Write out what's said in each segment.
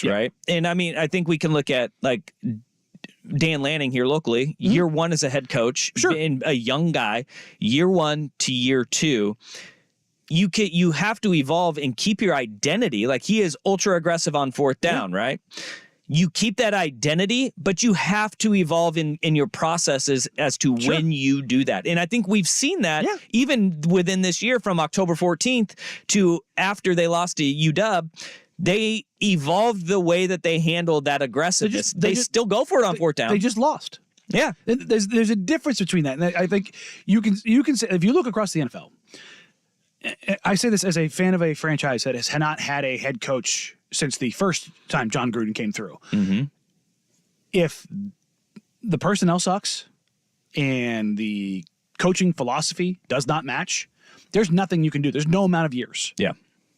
yeah. right? And I mean, I think we can look at like Dan Lanning here locally. Year one as a head coach, and a young guy. Year one to year two, you have to evolve and keep your identity. Like, he is ultra aggressive on fourth down, right? You keep that identity, but you have to evolve in your processes as to when you do that. And I think we've seen that even within this year, from October 14th to after they lost to UW. They evolved the way that they handled that aggressiveness. They still go for it on fourth down. They just lost. Yeah. There's a difference between that. And I think you can say, if you look across the NFL, I say this as a fan of a franchise that has not had a head coach since the first time John Gruden came through. Mm-hmm. If the personnel sucks and the coaching philosophy does not match, there's nothing you can do. There's no amount of years. Yeah.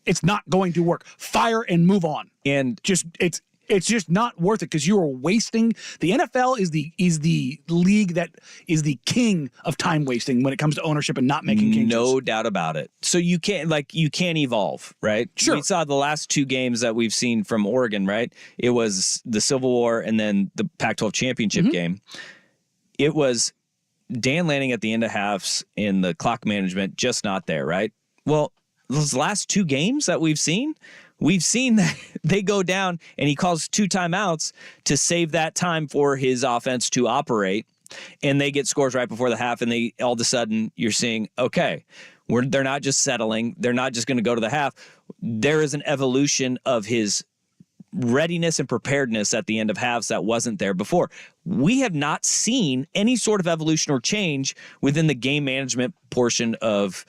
It's not going to work. Fire and move on. And it's just not worth it, because you are wasting. The NFL is the league that is the king of time wasting when it comes to ownership and not making changes. No doubt about it. So you can't evolve, right? Sure. We saw the last two games that we've seen from Oregon, right? It was the Civil War and then the Pac-12 championship game. It was Dan Lanning at the end of halves in the clock management, just not there, right? Well, those last two games that we've seen that they go down and he calls 2 timeouts to save that time for his offense to operate, and they get scores right before the half, and they all of a sudden you're seeing, okay, they're not just settling, they're not just going to go to the half. There is an evolution of his readiness and preparedness at the end of halves that wasn't there before. We have not seen any sort of evolution or change within the game management portion of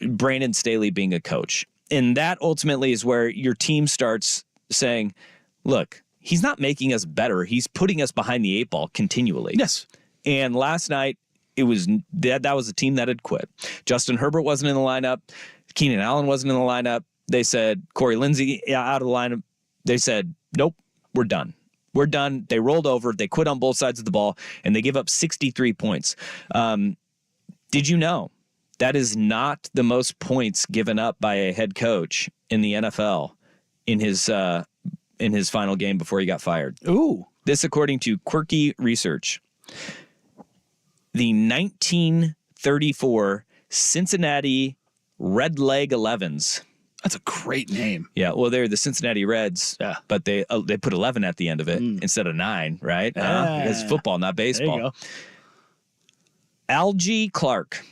Brandon Staley being a coach. And that ultimately is where your team starts saying, look, he's not making us better. He's putting us behind the 8 ball continually. Yes. And last night, it was that was a team that had quit. Justin Herbert wasn't in the lineup. Keenan Allen wasn't in the lineup. They said Corey Lindsey out of the lineup. They said, nope, we're done. We're done. They rolled over. They quit on both sides of the ball, and they give up 63 points. Did you know that is not the most points given up by a head coach in the NFL in his final game before he got fired? Ooh. This according to Quirky Research. The 1934 Cincinnati Red Leg 11s. That's a great name. Yeah, well, they're the Cincinnati Reds, but they put 11 at the end of it instead of 9, right? It's football, not baseball. There you go. Algie Clark.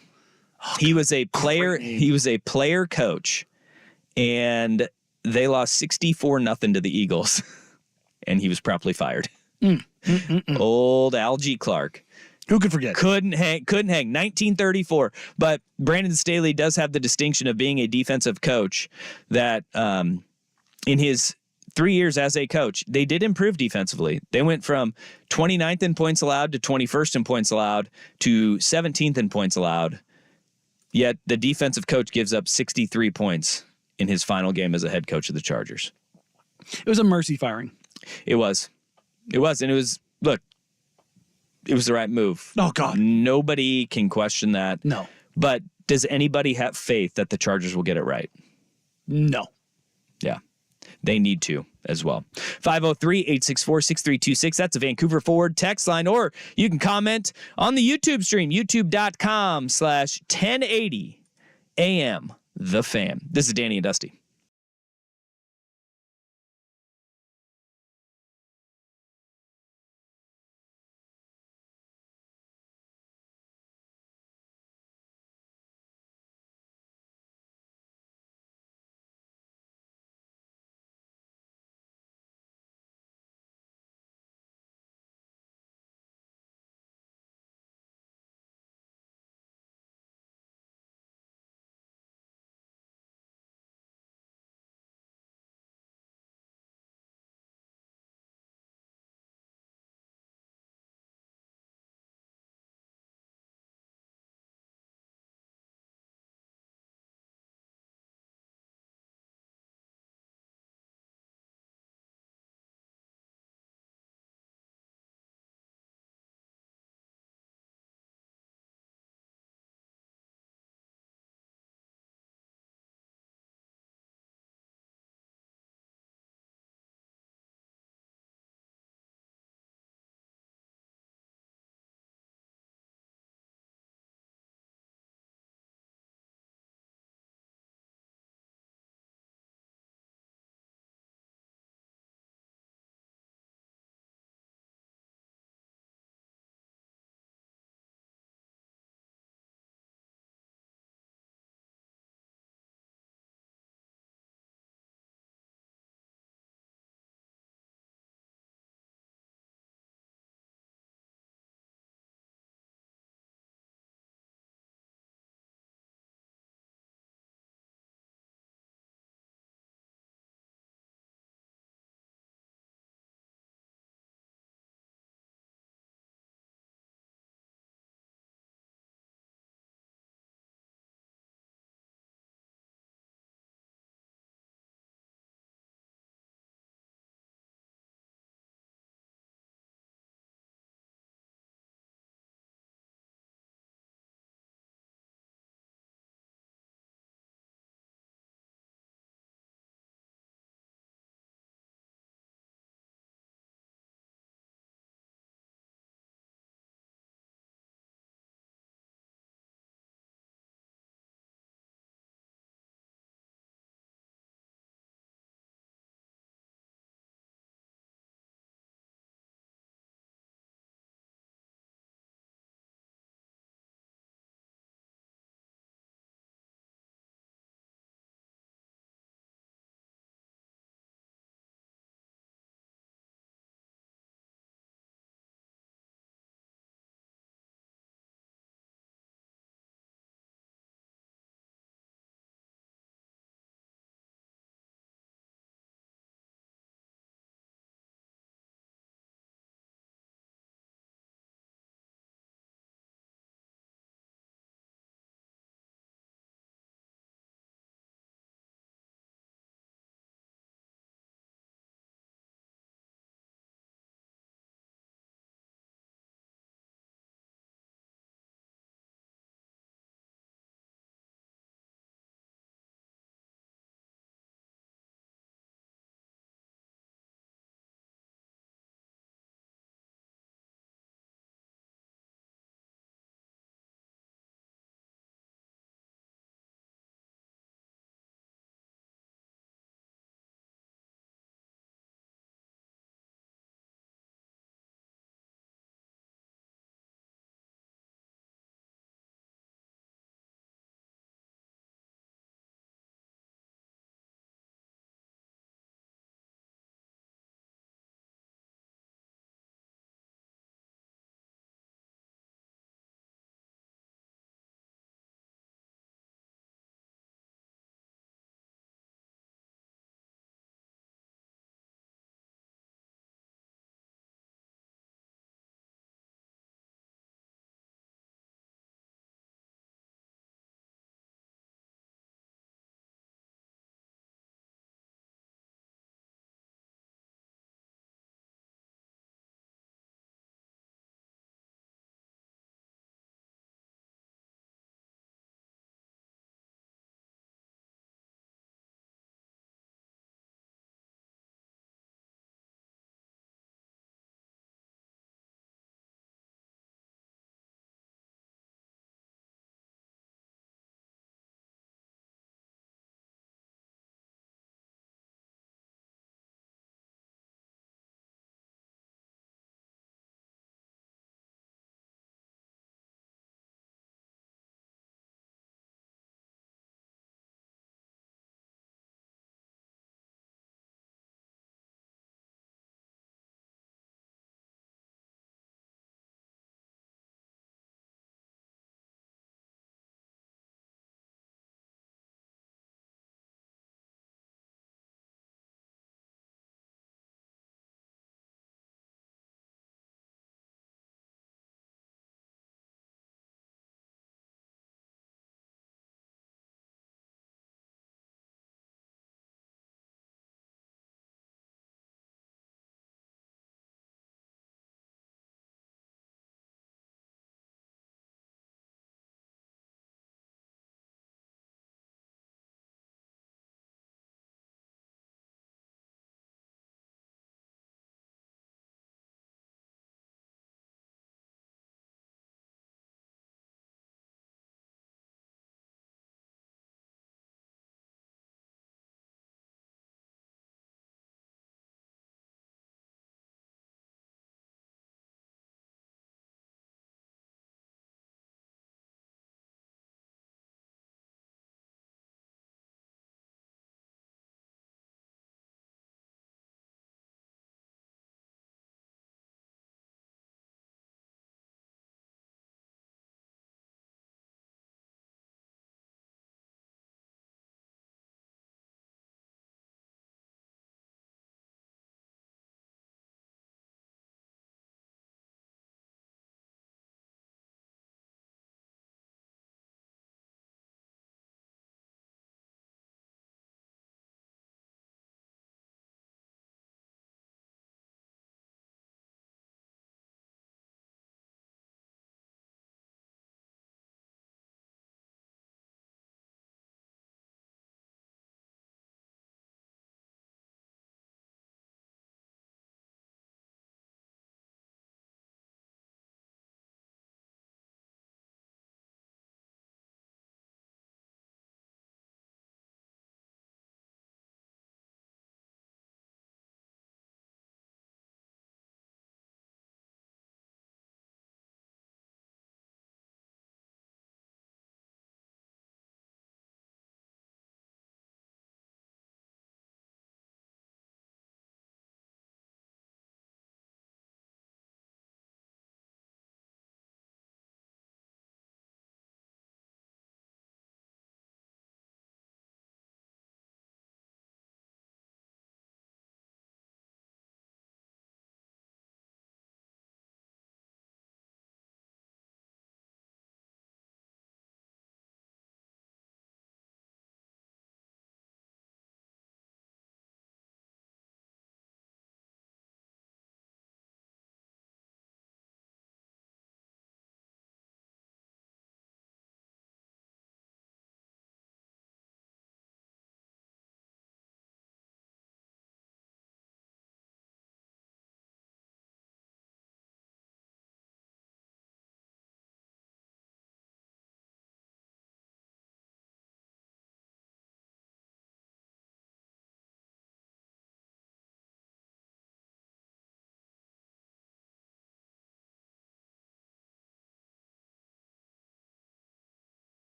He was a player. He was a player coach, and they lost 64-0 to the Eagles, and he was promptly fired. Old Algie Clark. Who could forget? Couldn't hang. 1934. But Brandon Staley does have the distinction of being a defensive coach that in his 3 years as a coach, they did improve defensively. They went from 29th in points allowed to 21st in points allowed to 17th in points allowed. Yet the defensive coach gives up 63 points in his final game as a head coach of the Chargers. It was a mercy firing. It was. And it was, look, it was the right move. Oh, God. Nobody can question that. No. But does anybody have faith that the Chargers will get it right? No. Yeah. They need to as well. 503-864-6326. That's a Vancouver Forward text line. Or you can comment on the YouTube stream, youtube.com/1080 AM The Fan. This is Danny and Dusty.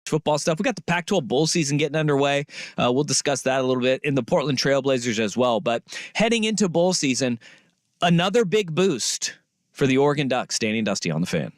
football stuff. We got the Pac-12 bowl season getting underway. We'll discuss that a little bit in the Portland Trailblazers as well. But heading into bowl season, another big boost for the Oregon Ducks. Danny and Dusty on the Fan.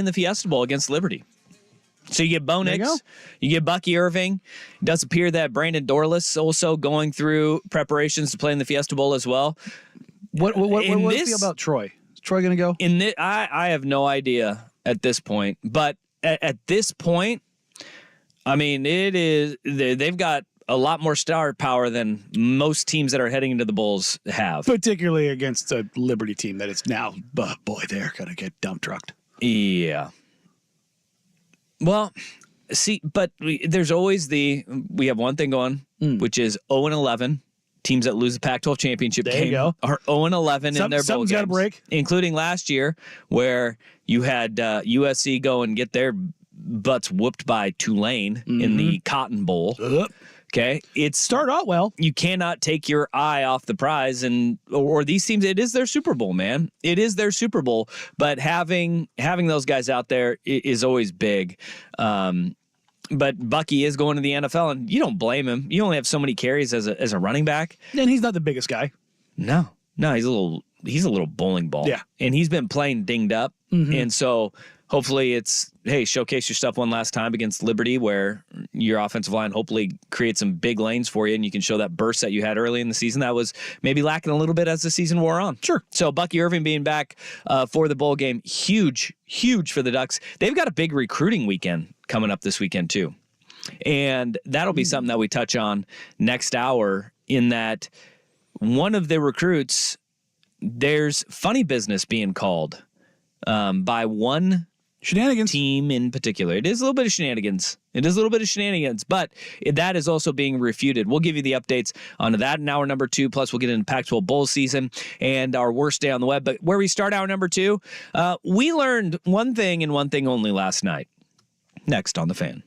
in the Fiesta Bowl against Liberty. So you get Bo There you Nix, go. you get Bucky Irving. It does appear that Brandon Dorless also going through preparations to play in the Fiesta Bowl as well. What do you feel about Troy? Is Troy going to go? I have no idea at this point, but at this point, I mean, they've got a lot more star power than most teams that are heading into the Bowls have. Particularly against a Liberty team that is now, boy, they're going to get dump trucked. Yeah. Well, see, but there's always we have one thing going, which is 0-11. Teams that lose the Pac-12 championship There you game go. are 0-11 in their bowl Something's got to games, break. including last year where you had USC go and get their butts whooped by Tulane in the Cotton Bowl. Okay, Start out well. You cannot take your eye off the prize, or these teams. It is their Super Bowl, man. It is their Super Bowl. But having those guys out there is always big. But Bucky is going to the NFL, and you don't blame him. You only have so many carries as a running back. And he's not the biggest guy. No, he's a little bowling ball. Yeah, and he's been playing dinged up, and so. Hopefully it's, hey, showcase your stuff one last time against Liberty where your offensive line hopefully creates some big lanes for you and you can show that burst that you had early in the season that was maybe lacking a little bit as the season wore on. Sure. So Bucky Irving being back for the bowl game, huge for the Ducks. They've got a big recruiting weekend coming up this weekend too. And that'll be something that we touch on next hour in that one of the recruits, there's funny business being called by one shenanigans team in particular. It is a little bit of shenanigans. But that is also being refuted. We'll give you the updates on that in hour number 2. Plus, we'll get into Pac-12 bowl season and our worst day on the web. But where we start hour number 2, we learned one thing and one thing only last night. Next on The Fan.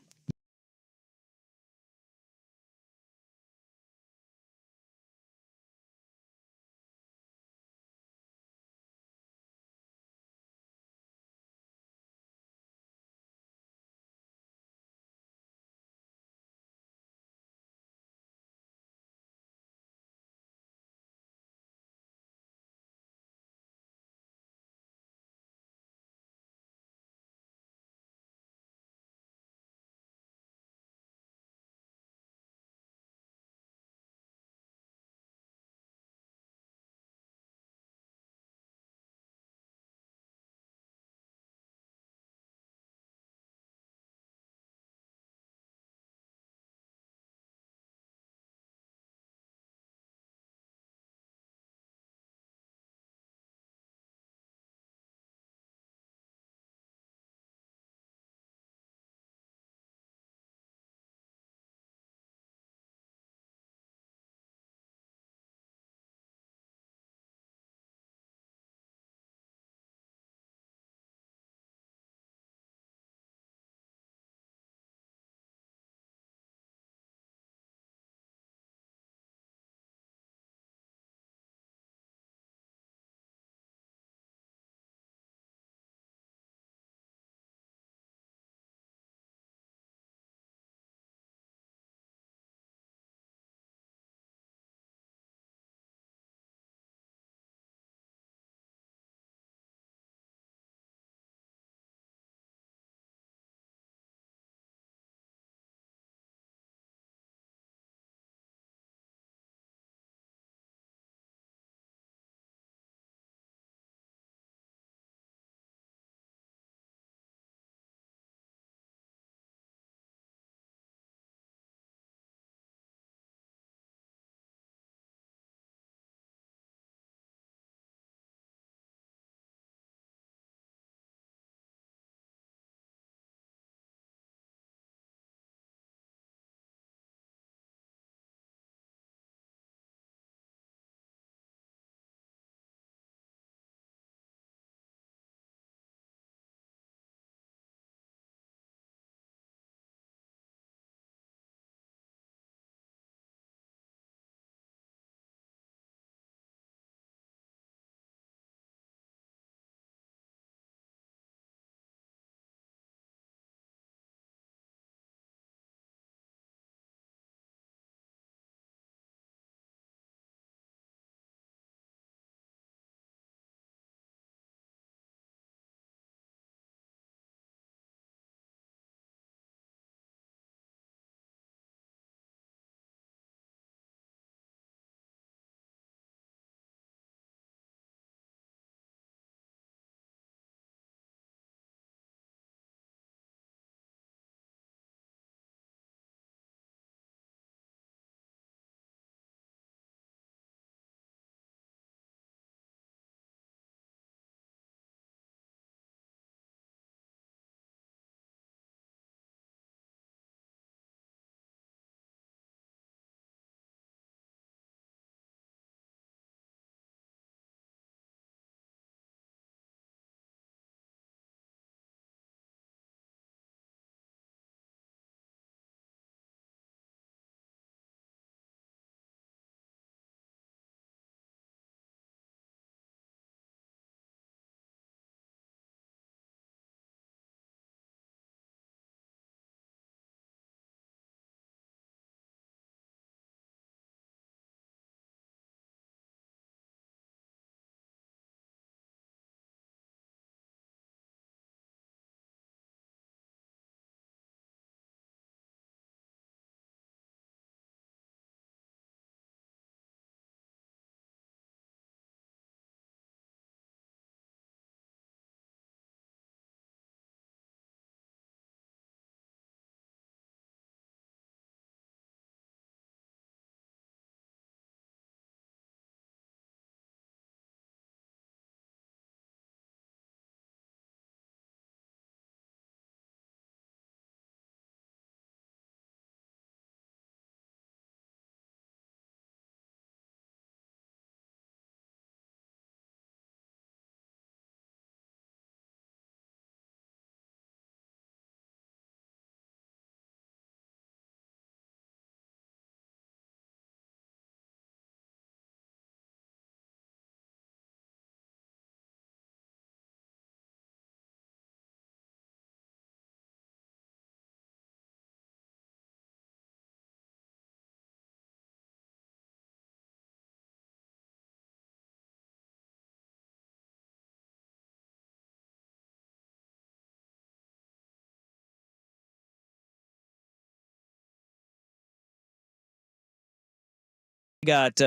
got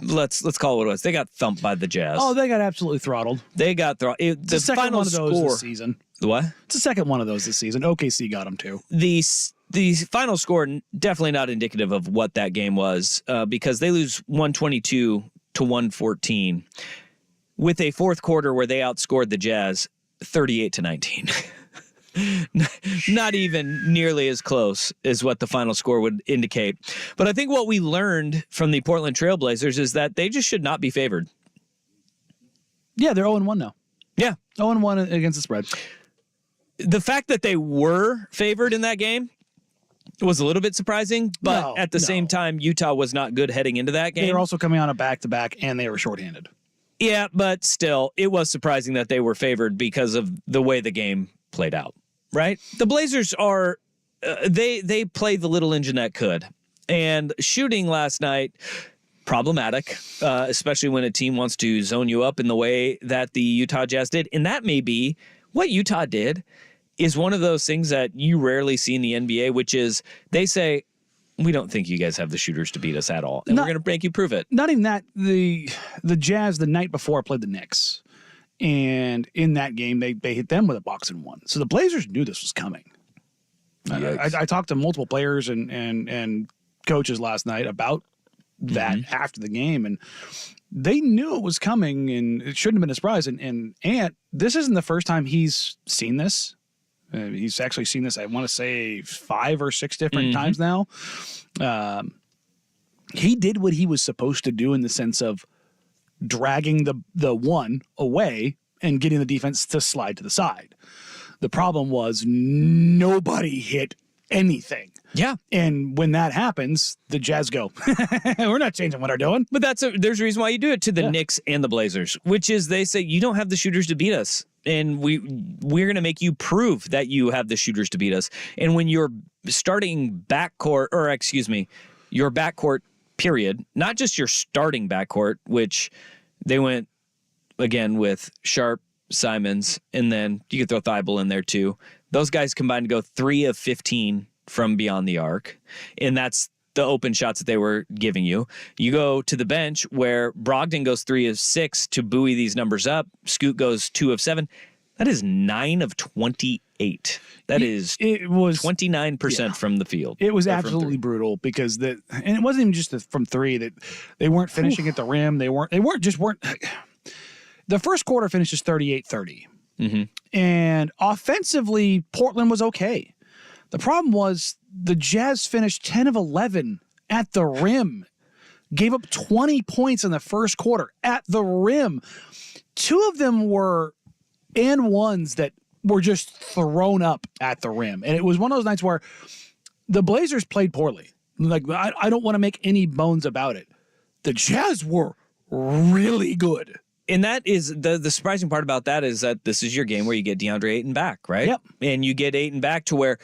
let's call it what it was. They got thumped by the Jazz. Oh, they got absolutely throttled. They got the Second final one of those score. this season. What? It's the second one of those this season. OKC got them too. The final score definitely not indicative of what that game was because they lose 122 to 114 with a fourth quarter where they outscored the Jazz 38 to 19. Not even nearly as close as what the final score would indicate. But I think what we learned from the Portland Trailblazers is that they just should not be favored. Yeah, they're 0-1 now. Yeah. 0-1 against the spread. The fact that they were favored in that game was a little bit surprising, but at the same time, Utah was not good heading into that game. They were also coming on a back-to-back, and they were shorthanded. Yeah, but still, it was surprising that they were favored because of the way the game played out, right? The Blazers are, they played the little engine that could. And shooting last night, problematic, especially when a team wants to zone you up in the way that the Utah Jazz did. And that may be what Utah did is one of those things that you rarely see in the NBA, which is they say, we don't think you guys have the shooters to beat us at all. And we're going to make you prove it. Not even that. The Jazz the night before played the Knicks. And in that game, they hit them with a box and one. So the Blazers knew this was coming. I talked to multiple players and coaches last night about that after the game, and they knew it was coming, and it shouldn't have been a surprise. And Ant, this isn't the first time he's seen this. He's actually seen this, I want to say, 5 or 6 different times now. He did what he was supposed to do in the sense of dragging the one away and getting the defense to slide to the side. The problem was nobody hit anything. Yeah. And when that happens, the Jazz go, we're not changing what we're doing. But there's a reason why you do it to the Knicks and the Blazers, which is they say, you don't have the shooters to beat us. And we're going to make you prove that you have the shooters to beat us. And when you're starting backcourt, or excuse me, your backcourt period, not just your starting backcourt, which they went again with Sharp, Simons, and then you could throw Thibault in there too. Those guys combined to go 3 of 15 from beyond the arc. And that's the open shots that they were giving you. You go to the bench where Brogdon goes 3 of 6 to buoy these numbers up. Scoot goes 2 of 7. That is 9 of 28. It was 29% from the field. It was absolutely brutal because and it wasn't even just from 3 that they weren't finishing at the rim. They weren't. The first quarter finishes 38-30. And offensively, Portland was okay. The problem was the Jazz finished 10 of 11 at the rim, gave up 20 points in the first quarter at the rim. 2 of them were and ones that were just thrown up at the rim. And it was one of those nights where the Blazers played poorly. Like, I don't want to make any bones about it. The Jazz were really good. And that is the surprising part about that is that this is your game where you get DeAndre Ayton back, right? Yep. And you get Ayton back to where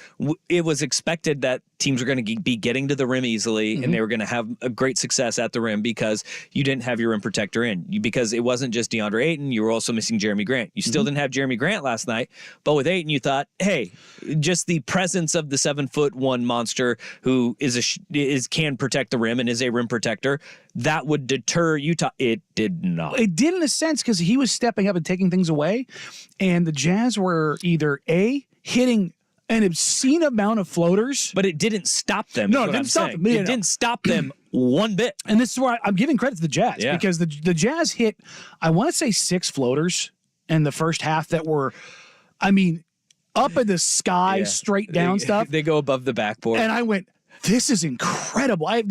it was expected that teams were going to be getting to the rim easily and they were going to have a great success at the rim because you didn't have your rim protector in. Because it wasn't just DeAndre Ayton, you were also missing Jeremy Grant. You still didn't have Jeremy Grant last night, but with Ayton you thought, hey, just the presence of the 7'1" monster who can protect the rim and is a rim protector, that would deter Utah. It did not. It did in a sense because he was stepping up and taking things away, and the Jazz were either hitting an obscene amount of floaters. But it didn't stop them. No, it didn't stop them. It didn't stop them one bit. And this is where I'm giving credit to the Jazz because the Jazz hit, I want to say 6 floaters in the first half that were, up in the sky, straight down stuff. They go above the backboard. And I went, this is incredible. I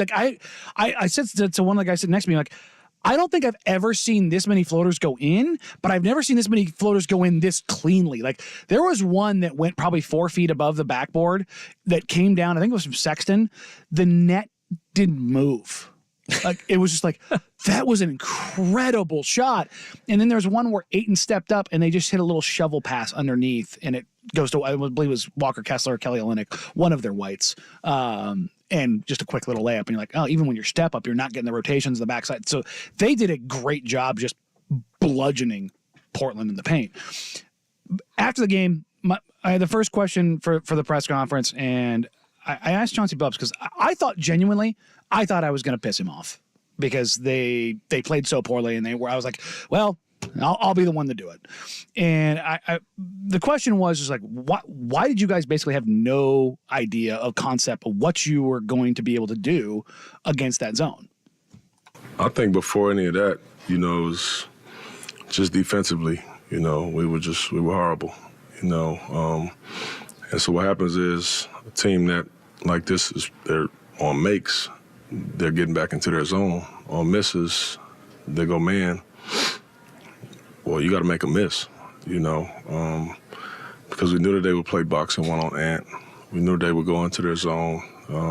said to one of the guys sitting next to me, like, I don't think I've ever seen this many floaters go in, but I've never seen this many floaters go in this cleanly. Like, there was one that went probably 4 feet above the backboard that came down. I think it was from Sexton. The net didn't move. Like, it was just like, that was an incredible shot. And then there's one where Ayton stepped up and they just hit a little shovel pass underneath, and it goes to, I believe it was Walker Kessler or Kelly Olynyk, one of their whites. And just a quick little layup. And you're like, oh, even when you're step up, you're not getting the rotations on the backside. So they did a great job just bludgeoning Portland in the paint. After the game, I had the first question for the press conference, and I asked Chauncey Billups because I thought I was going to piss him off because they played so poorly, and I was like, well, I'll be the one to do it. And the question was just like, why did you guys basically have no idea of concept of what you were going to be able to do against that zone? I think before any of that, it was just defensively, we were horrible, and so what happens is a team that like this they're on makes, they're getting back into their zone. On misses, they go man. Well, you got to make a miss, because we knew that they would play boxing one on Ant. We knew they would go into their zone.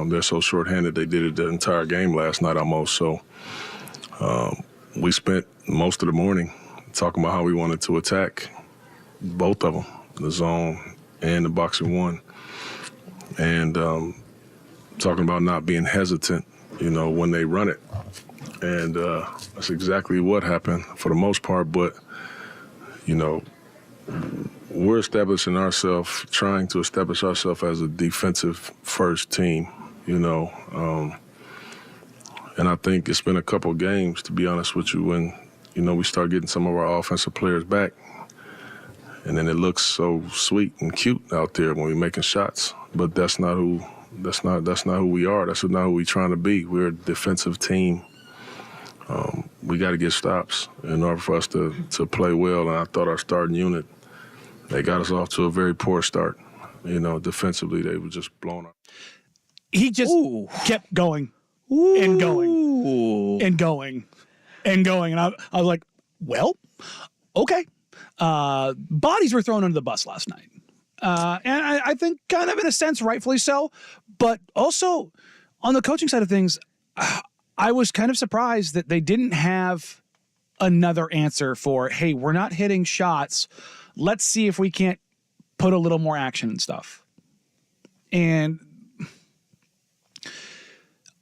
They're so shorthanded. They did it the entire game last night almost. So we spent most of the morning talking about how we wanted to attack both of them, the zone and the boxing one, and talking about not being hesitant, when they run it. And that's exactly what happened for the most part. But, we're trying to establish ourselves as a defensive-first team, and I think it's been a couple of games, to be honest with you, when, we start getting some of our offensive players back. And then it looks so sweet and cute out there when we're making shots. But that's not who we are. That's not who we're trying to be. We're a defensive team. We got to get stops in order for us to play well. And I thought our starting unit, they got us off to a very poor start. Defensively, they were just blown up. He just kept going and going and going and going. And I was like, well, okay. Bodies were thrown under the bus last night. And I think kind of in a sense, rightfully so. But also on the coaching side of things, I was kind of surprised that they didn't have another answer for, hey, we're not hitting shots. Let's see if we can't put a little more action and stuff. And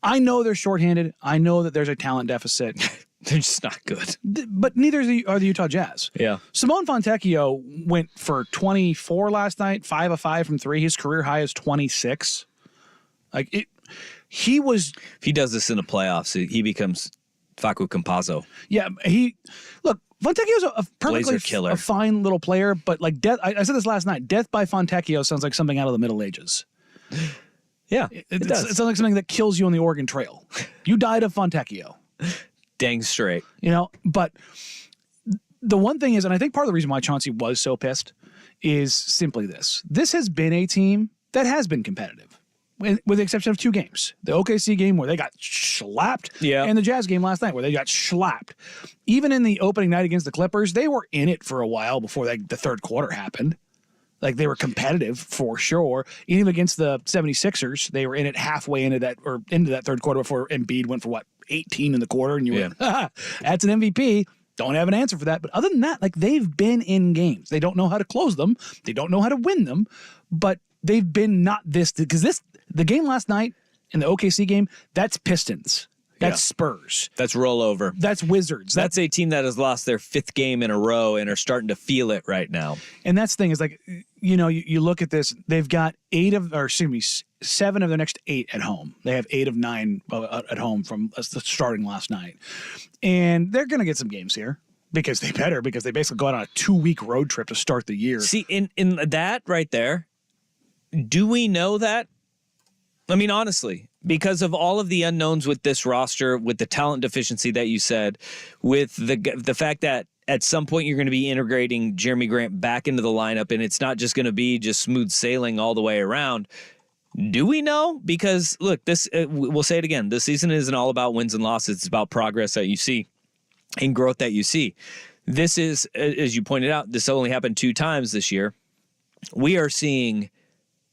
I know they're shorthanded. I know that there's a talent deficit. They're just not good. But neither are the Utah Jazz. Yeah. Simone Fontecchio went for 24 last night, 5 of 5 from 3. His career high is 26. He was. If he does this in the playoffs, he becomes Facu Campazzo. Yeah. Fontecchio's a perfectly killer. A fine little player, but like death. I said this last night. Death by Fontecchio sounds like something out of the Middle Ages. Yeah, it does. It sounds like something that kills you on the Oregon Trail. You died of Fontecchio. Dang straight. But the one thing is, and I think part of the reason why Chauncey was so pissed is simply this. This has been a team that has been competitive, with the exception of 2 games. The OKC game where they got slapped, and the Jazz game last night where they got slapped. Even in the opening night against the Clippers, they were in it for a while before the third quarter happened. Like, they were competitive for sure. Even against the 76ers, they were in it halfway into that third quarter before Embiid went for 18 in the quarter, and you went, that's an MVP. Don't have an answer for that. But other than that, they've been in games. They don't know how to close them. They don't know how to win them. But they've been not this, because the game last night and the OKC game, that's Pistons. That's Spurs. That's rollover. That's Wizards. That's a team that has lost their 5th game in a row and are starting to feel it right now. And that's the thing is you look at this, they've got 7 of their next 8 at home. They have 8 of 9 at home from starting last night. And they're going to get some games here because they basically go out on a 2-week road trip to start the year. See, in that right there, do we know that? I mean, honestly, because of all of the unknowns with this roster, with the talent deficiency that you said, with the fact that at some point you're going to be integrating Jeremy Grant back into the lineup, and it's not just going to be just smooth sailing all the way around. Do we know? Because look, we'll say it again. This season isn't all about wins and losses. It's about progress that you see and growth that you see. This is, as you pointed out, this only happened 2 times this year. We are seeing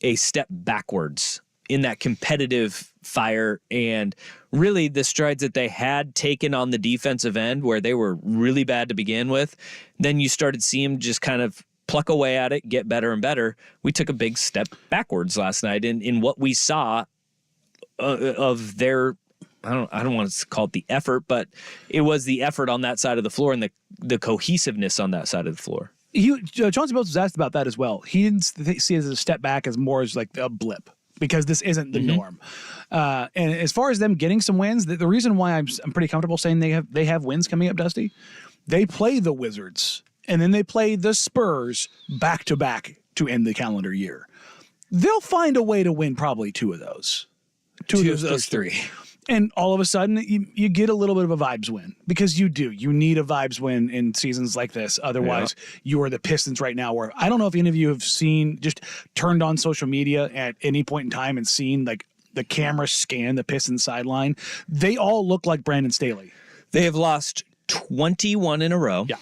a step backwards in that competitive fire, and really the strides that they had taken on the defensive end where they were really bad to begin with. Then you started seeing them just kind of pluck away at it, get better and better. We took a big step backwards last night in what we saw of their, I don't want to call it the effort, but it was the effort on that side of the floor and the cohesiveness on that side of the floor. Chauncey Billups was asked about that as well. He didn't see it as a step back, as more as like a blip. because this isn't the norm. And as far as them getting some wins, the reason why I'm pretty comfortable saying they have wins coming up, Dusty, they play the Wizards and then they play the Spurs back to back to end the calendar year. They'll find a way to win probably two of those. Two of those three. And all of a sudden, you get a little bit of a vibes win because you do. You need a vibes win in seasons like this. Otherwise, you are the Pistons right now where I don't know if any of you have just turned on social media at any point in time and seen like the camera scan the Pistons sideline. They all look like Brandon Staley. They have lost 21 in a row. Yeah.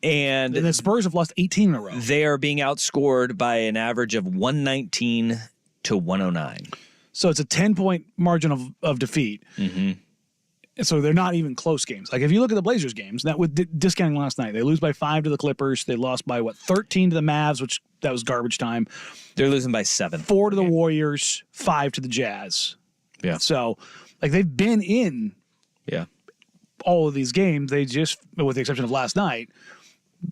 And the Spurs have lost 18 in a row. They are being outscored by an average of 119 to 109. So it's a 10-point margin of defeat. Mm-hmm. And so they're not even close games. Like if you look at the Blazers games, that with discounting last night, they lose by 5 to the Clippers. They lost by 13 to the Mavs, which that was garbage time. They're losing by 7. 4 to the Warriors, 5 to the Jazz. Yeah. So like they've been in all of these games. They just, with the exception of last night,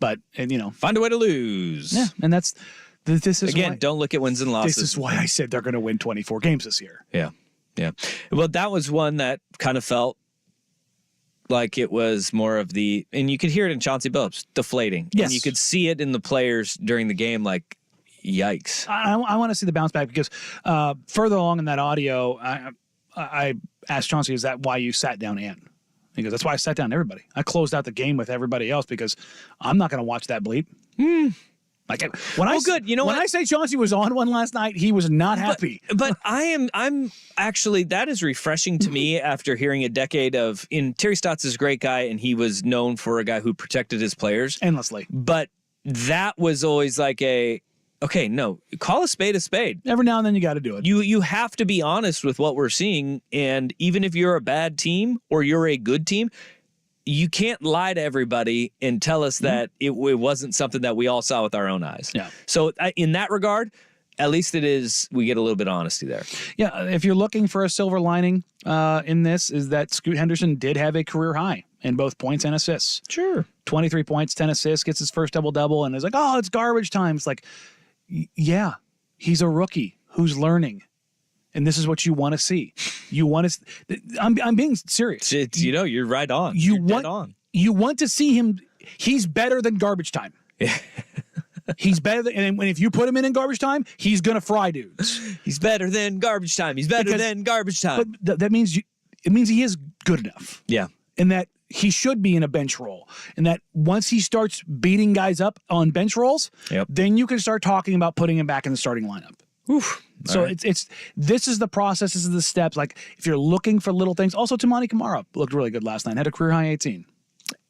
find a way to lose. Yeah, and this is again. Don't look at wins and losses. This is why I said they're going to win 24 games this year. Yeah. Well, that was one that kind of felt like it was more of and you could hear it in Chauncey Billups deflating. Yes, and you could see it in the players during the game. Like, yikes! I want to see the bounce back because further along in that audio, I asked Chauncey, "Is that why you sat down, Ant?" He goes, "That's why I sat down everybody. I closed out the game with everybody else because I'm not going to watch that bleep." Like when I say Chauncey was on one last night, he was not happy. But I'm actually, that is refreshing to me after hearing a decade of, Terry Stotts is a great guy and he was known for a guy who protected his players endlessly. But that was always like no, call a spade a spade. Every now and then you got to do it. You have to be honest with what we're seeing. And even if you're a bad team or you're a good team, you can't lie to everybody and tell us that it wasn't something that we all saw with our own eyes. Yeah. So in that regard, at least we get a little bit of honesty there. Yeah. If you're looking for a silver lining in this, is that Scoot Henderson did have a career high in both points and assists. Sure. 23 points, 10 assists, gets his first double-double, and it's like, oh, it's garbage time. It's like, yeah, he's a rookie who's learning. And this is what you want to see. You want to. I'm being serious. You're right on. You want to see him. He's better than garbage time. He's better than. And if you put him in garbage time, he's gonna fry dudes. He's better than garbage time. He's better than garbage time. But that means it means he is good enough. Yeah. And that he should be in a bench role. And that once he starts beating guys up on bench roles, then you can start talking about putting him back in the starting lineup. Oof. So this is the process, this is the steps. Like if you're looking for little things. Also, Tamani Kamara looked really good last night. Had a career high 18.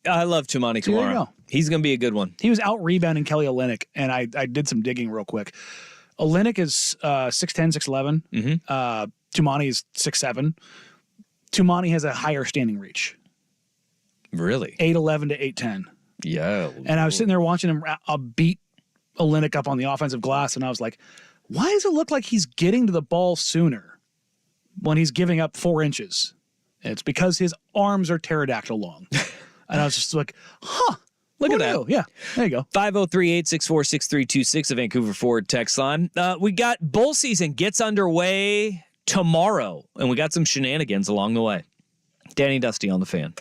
I love Tamani Kamara. There you go. He's going to be a good one. He was out rebounding Kelly Olynyk, and I did some digging real quick. Olynyk is 6'10", 6'11". Mm-hmm. Tumani is 6'7". Tumani has a higher standing reach. Really? 8'11" to 8'10". Yeah. And I was sitting there watching him beat Olynyk up on the offensive glass, and I was like, why does it look like he's getting to the ball sooner when he's giving up 4 inches? And it's because his arms are pterodactyl long. And I was just like, look at that. Yeah, there you go. 503-864-6326, a Vancouver Ford text line. We got bowl season gets underway tomorrow, and we got some shenanigans along the way. Danny Dusty on the Fan.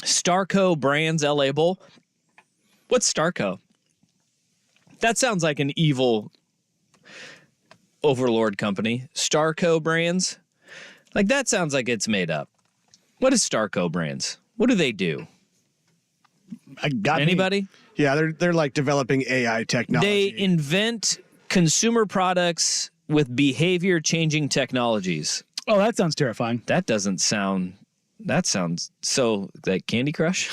Starco Brands LA Bowl. What's Starco? That sounds like an evil overlord company. Starco Brands? Like, that sounds like it's made up. What is Starco Brands? What do they do? Anybody? Yeah, they're like developing AI technology. They invent consumer products with behavior-changing technologies. Oh, that sounds terrifying. That doesn't sound... That sounds so like Candy Crush.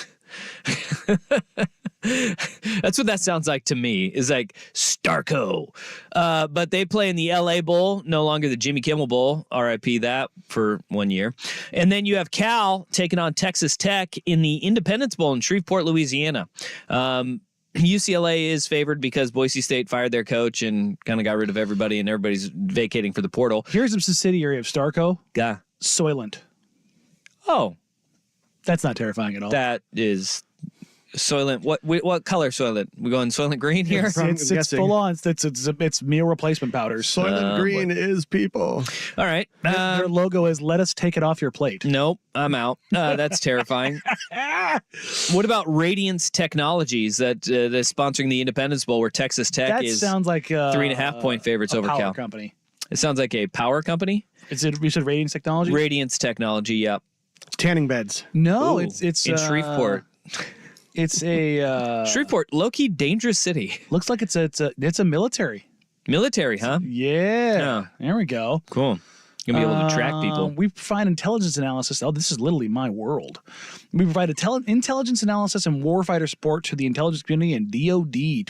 That's what that sounds like to me, is like Starco. But they play in the LA Bowl, no longer the Jimmy Kimmel Bowl, RIP that, for 1 year. And then you have Cal taking on Texas Tech in the Independence Bowl in Shreveport, Louisiana. UCLA is favored because Boise State fired their coach and kind of got rid of everybody, and everybody's vacating for the portal. Here's a subsidiary of Starco. Yeah. Soylent. Oh, that's not terrifying at all. That is Soylent. What color Soylent? We going Soylent Green here? It's full on. It's meal replacement powders. Soylent Green is people. All right. Their logo is "Let us take it off your plate." Nope, I'm out. That's terrifying. What about Radiance Technologies that is sponsoring the Independence Bowl, where Texas Tech That is sounds like 3.5 point favorites over power Cal. company. It sounds like a power company. You said Radiance Technology? Radiance Technology. Yep. Tanning beds. No, Ooh, it's in Shreveport. It's a Shreveport, low-key dangerous city. Looks like it's a military. Military, huh? Yeah. There we go. Cool. You'll be able to track people. We provide intelligence analysis. Oh, this is literally my world. We provide intelligence analysis and warfighter support to the intelligence community and DoD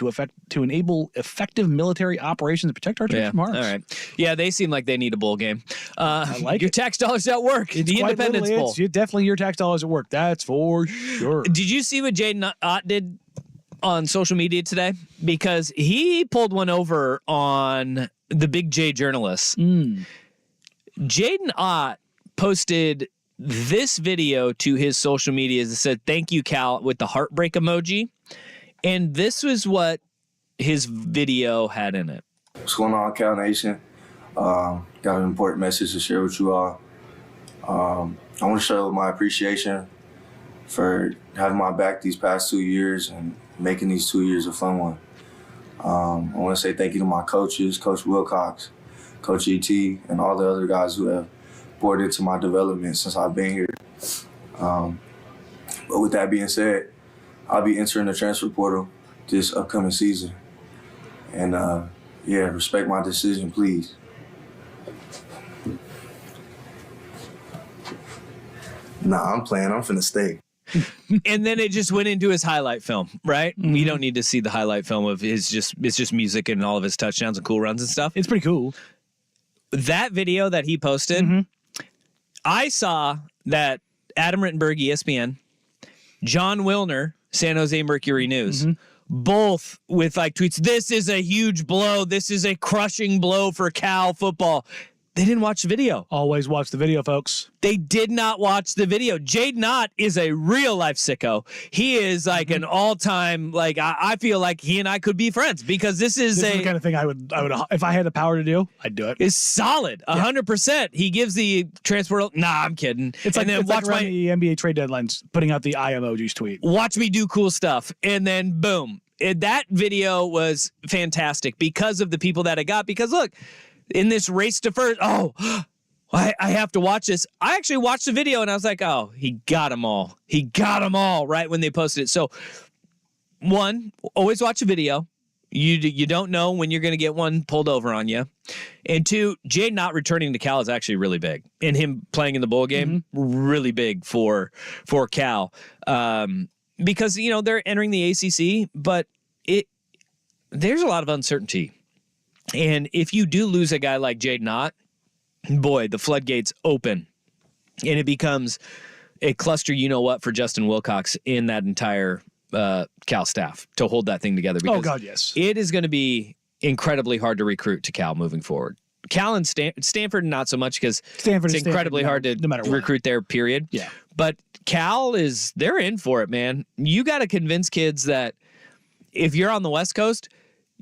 to enable effective military operations and protect our territory from harms. All right. Yeah, they seem like they need a bowl game. I like your it. tax dollars at work. It's the quite Independence literally- Bowl. It's definitely your tax dollars at work. That's for sure. Did you see what Jaden Ott did on social media today? Because he pulled one over on the Big J journalists. Jaden Ott posted this video to his social media that said, "Thank you, Cal," with the heartbreak emoji. And this was what his video had in it. What's going on, Cal Nation? Got an important message to share with you all. I want to show my appreciation for having my back these past 2 years and making these 2 years a fun one. I want to say thank you to my coaches, Coach Wilcox, Coach E.T., and all the other guys who have poured into my development since I've been here. But with that being said, I'll be entering the transfer portal this upcoming season. And respect my decision, please. Nah, I'm playing. I'm finna stay. And then it just went into his highlight film, right? You don't need to see the highlight film of it's just music and all of his touchdowns and cool runs and stuff. It's pretty cool. That video that he posted, I saw that Adam Rittenberg, ESPN, John Wilner, San Jose Mercury News, both with like tweets, "This is a huge blow. This is a crushing blow for Cal football." They didn't watch the video. Always watch the video, folks. They did not watch the video. Jaden Ott is a real life sicko. He is like an all-time, like, I feel like he and I could be friends because this is the kind of thing I would, if I had the power to do, I'd do it. It's solid, 100%. He gives the transport. Nah, I'm kidding. It's like, and then it's like around the NBA trade deadlines, putting out the eye emojis tweet. Watch me do cool stuff, and then boom. That video was fantastic because of the people that it got. Because look, in this race to first, I have to watch this. I actually watched the video and I was like, oh, he got them all. He got them all right when they posted it. So, one, always watch a video. You don't know when you're going to get one pulled over on you. And two, Jay not returning to Cal is actually really big. And him playing in the bowl game, really big for Cal. Because, they're entering the ACC, but there's a lot of uncertainty. And if you do lose a guy like Jaden Ott, boy, the floodgates open. And it becomes a cluster for Justin Wilcox in that entire Cal staff to hold that thing together. Because God, yes. It is going to be incredibly hard to recruit to Cal moving forward. Cal and Stanford, not so much because it's incredibly hard to recruit there, period. Yeah. But Cal they're in for it, man. You got to convince kids that if you're on the West Coast,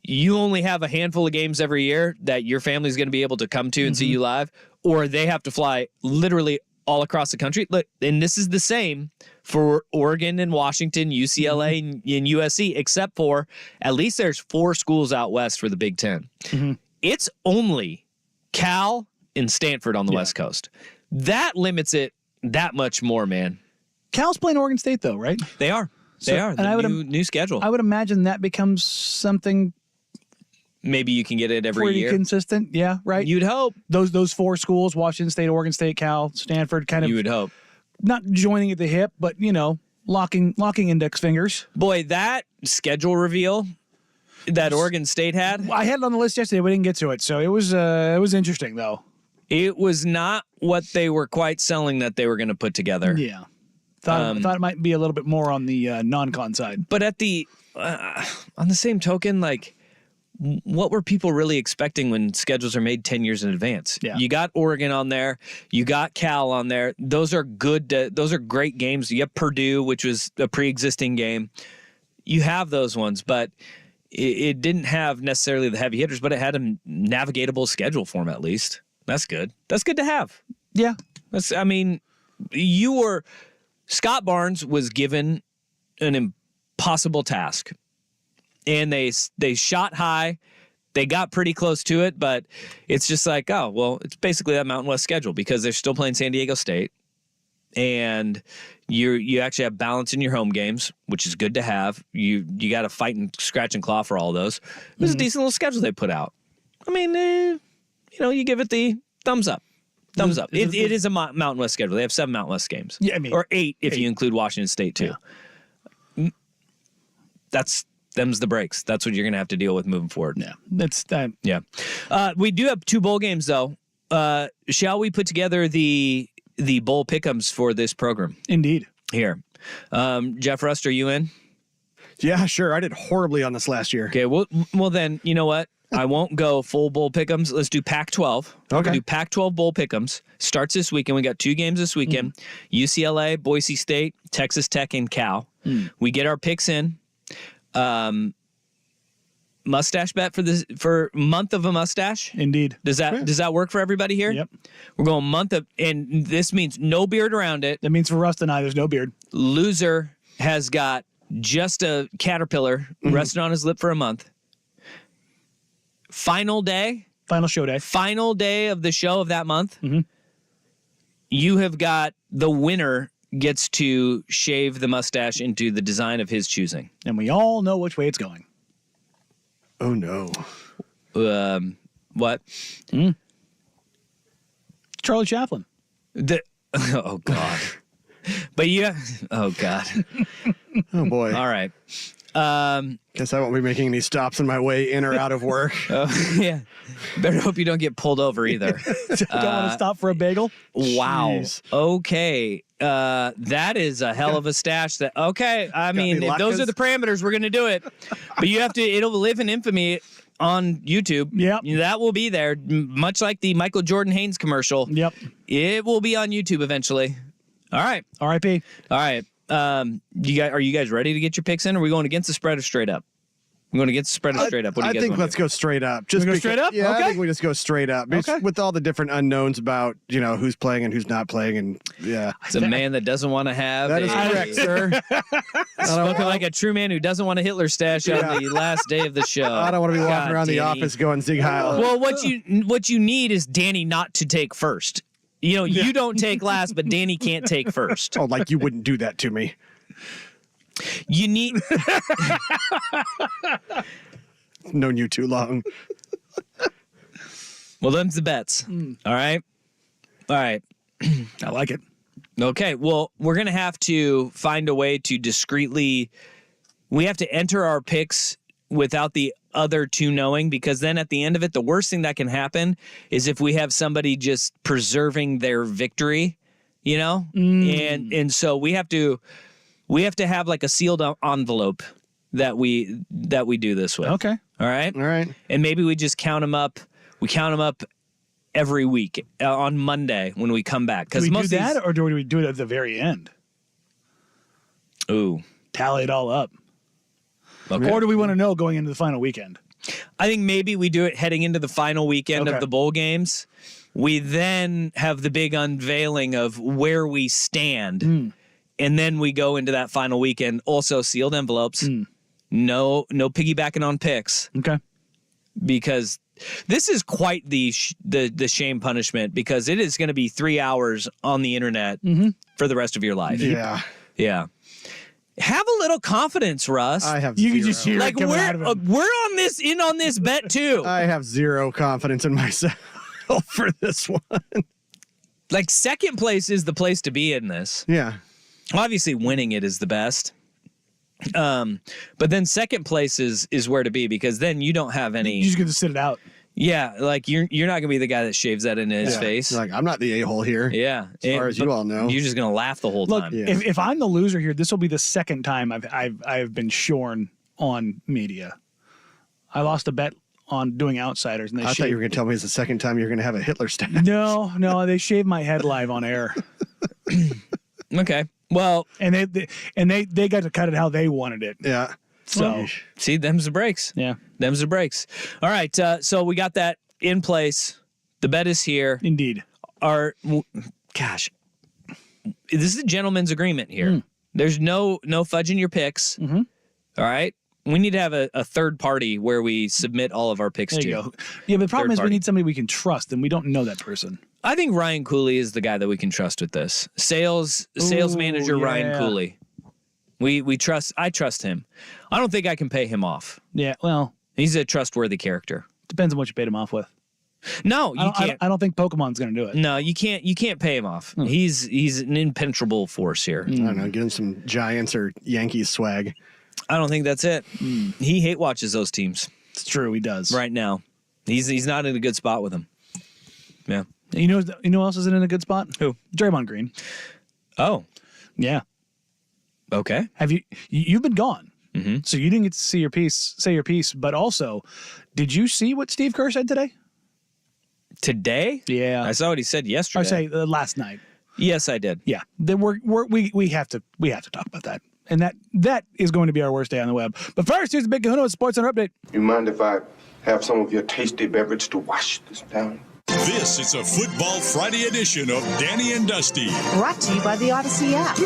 you only have a handful of games every year that your family's going to be able to come to and see you live, or they have to fly literally all across the country. Look, and this is the same for Oregon and Washington, UCLA and USC, except for at least there's 4 schools out west for the Big Ten. It's only Cal and Stanford on the West Coast. That limits it that much more, man. Cal's playing Oregon State, though, right? They are. So- They are. and The I would new schedule. I would imagine that becomes something Maybe you can get it every pretty year. consistent. Yeah, right. You'd hope. Those 4 schools, Washington State, Oregon State, Cal, Stanford, kind of You would hope. not joining at the hip, but, locking index fingers. Boy, that schedule reveal that Oregon State had, I had it on the list yesterday. We didn't get to it, so it was interesting, though. it was not what they were quite selling that they were going to put together. Yeah. Thought it might be a little bit more on the non-con side. But at the on the same token, like, what were people really expecting when schedules are made 10 years in advance? Yeah. You got Oregon on there. You got Cal on there. Those are good. Those are great games. You have Purdue, which was a pre-existing game. You have those ones, but it didn't have necessarily the heavy hitters, but it had a navigatable schedule for them at least. That's good. That's good to have. Yeah. Scott Barnes was given an impossible task. And they shot high. They got pretty close to it, but it's just like, oh, well, it's basically that Mountain West schedule because they're still playing San Diego State. And you actually have balance in your home games, which is good to have. You got to fight and scratch and claw for all those. It was a decent little schedule they put out. I mean, you give it the thumbs up. Thumbs up. It is a Mountain West schedule. They have 7 Mountain West games. Yeah, I mean, or 8 if you include Washington State too. Them's the breaks. That's what you're going to have to deal with moving forward. Yeah. That's Yeah. We do have 2 bowl games though. Shall we put together the bowl pick'ems for this program indeed. here? Jeff Rust, are you in? Yeah, sure. I did horribly on this last year. Okay. Well then, you know what? I won't go full bowl pick'ems. Let's do Pac-12. Okay. We'll do Pac-12 bowl pick'ems. Starts this weekend. We got 2 games this weekend. UCLA, Boise State, Texas Tech, and Cal. We get our picks in. Mustache bet for month of a mustache. Indeed. Does that work for everybody here? Yep. We're going month of, and this means no beard around it. That means for Rust and I, there's no beard. Loser has got just a caterpillar resting on his lip for a month. Final Final day of the show of that month. You have got the winner gets to shave the mustache into the design of his choosing. And we all know which way it's going. Oh, no. What? Charlie Chaplin. Oh God. But yeah. Oh God. Oh, boy. All right. Guess I won't be making any stops on my way in or out of work. Yeah. Better hope you don't get pulled over either. Don't want to stop for a bagel? Wow. Jeez. Okay. That is a hell of a stash. I mean, any if those latkes? are the parameters, we're going to do it. But it'll live in infamy on YouTube. Yep. That will be there, much like the Michael Jordan Haynes commercial. Yep. It will be on YouTube eventually. All right. R.I.P. All right. Are you guys ready to get your picks in? Or are we going against the spread or straight up? I'm going against the spread or straight up. What do you I guys think want let's to do? go straight up. Just go straight up? Yeah, Okay. I think we just go straight up. Okay. With all the different unknowns about, who's playing and who's not playing. And yeah. It's a man that doesn't want to have That is correct, sir. spoken like a true man who doesn't want a Hitler stash on the last day of the show. I don't want to be walking God, around the Danny. office going Sieg Heil. Well, what you need is Danny not to take first. You don't take last, but Danny can't take first. Oh, like you wouldn't do that to me. You need Known you too long. well, them's the bets. All right. I like it. Okay. Well, we're gonna have to find a way to discreetly. We have to enter our picks without the other 2 knowing, because then at the end of it, the worst thing that can happen is if we have somebody just preserving their victory, and so we have to have like a sealed envelope that we do this with. Okay. All right. All right. And maybe we just count them up. We count them up every week on Monday when we come back. Do we Because do most that, of or do we do it at the very end? these, ooh, Tally it all up. okay. Or do we want to know going into the final weekend? I think maybe we do it heading into the final weekend Okay. of the bowl games. We then have the big unveiling of where we stand. And then we go into that final weekend. Also sealed envelopes. No piggybacking on picks. Okay. Because this is quite the shame punishment, because it is going to be 3 hours on the internet for the rest of your life. Yeah. Yeah. Have a little confidence, Russ. I have You zero. can just hear like it coming out of him. we're on this bet too. I have zero confidence in myself for this one. Like, second place is the place to be in this. Yeah. Obviously, winning it is the best. But then second place is where to be, because then you don't have any. You just get to sit it out. Yeah, like you're not gonna be the guy that shaves that into his face. Like, I'm not the a-hole here. Yeah, As far as you all know. you're just gonna laugh the whole Look, time. Yeah. if I'm the loser here, this will be the second time I've been shorn on media. I lost a bet on doing Outsiders, and they I thought you were going to tell me it's the second time you're going to have a Hitler stat. No, they shaved my head live on air, Okay, well, and they got to cut it how they wanted it. Yeah. So see, them's the breaks. yeah, Them's the breaks. All right, so we got that in place. The bet is here. indeed. Gosh, this is a gentleman's agreement here. There's no fudging your picks. All right, we need to have a third party where we submit all of our picks There to. you go. Yeah, but the problem Third is we party. need somebody we can trust, and we don't know that person. I think Ryan Cooley is the guy that we can trust with this. Sales manager Ryan yeah. Cooley. We trust. I trust him. I don't think I can pay him off. Yeah, well, He's a trustworthy character. depends on what you paid him off with. No, you can't. I don't think Pokemon's going to do it. No, you can't. You can't pay him off. He's an impenetrable force here. I don't know. Get him some Giants or Yankees swag. I don't think that's it. He hate watches those teams It's true, he does. right now. He's not in a good spot with them. Yeah. You know who else isn't in a good spot? Who? Draymond Green. Oh. Yeah. Okay. Have you've been gone, so you didn't get to say your piece. But also, did you see what Steve Kerr said today? Today? Yeah. I saw what he said yesterday. I say last night. Yes, I did. Yeah. Then we have to talk about that, and that is going to be our worst day on the web. But first, here's the Big Kahuna with Sports Center update. You mind if I have some of your tasty beverage to wash this down? This is a Football Friday edition of Danny and Dusty. Brought to you by the Odyssey app.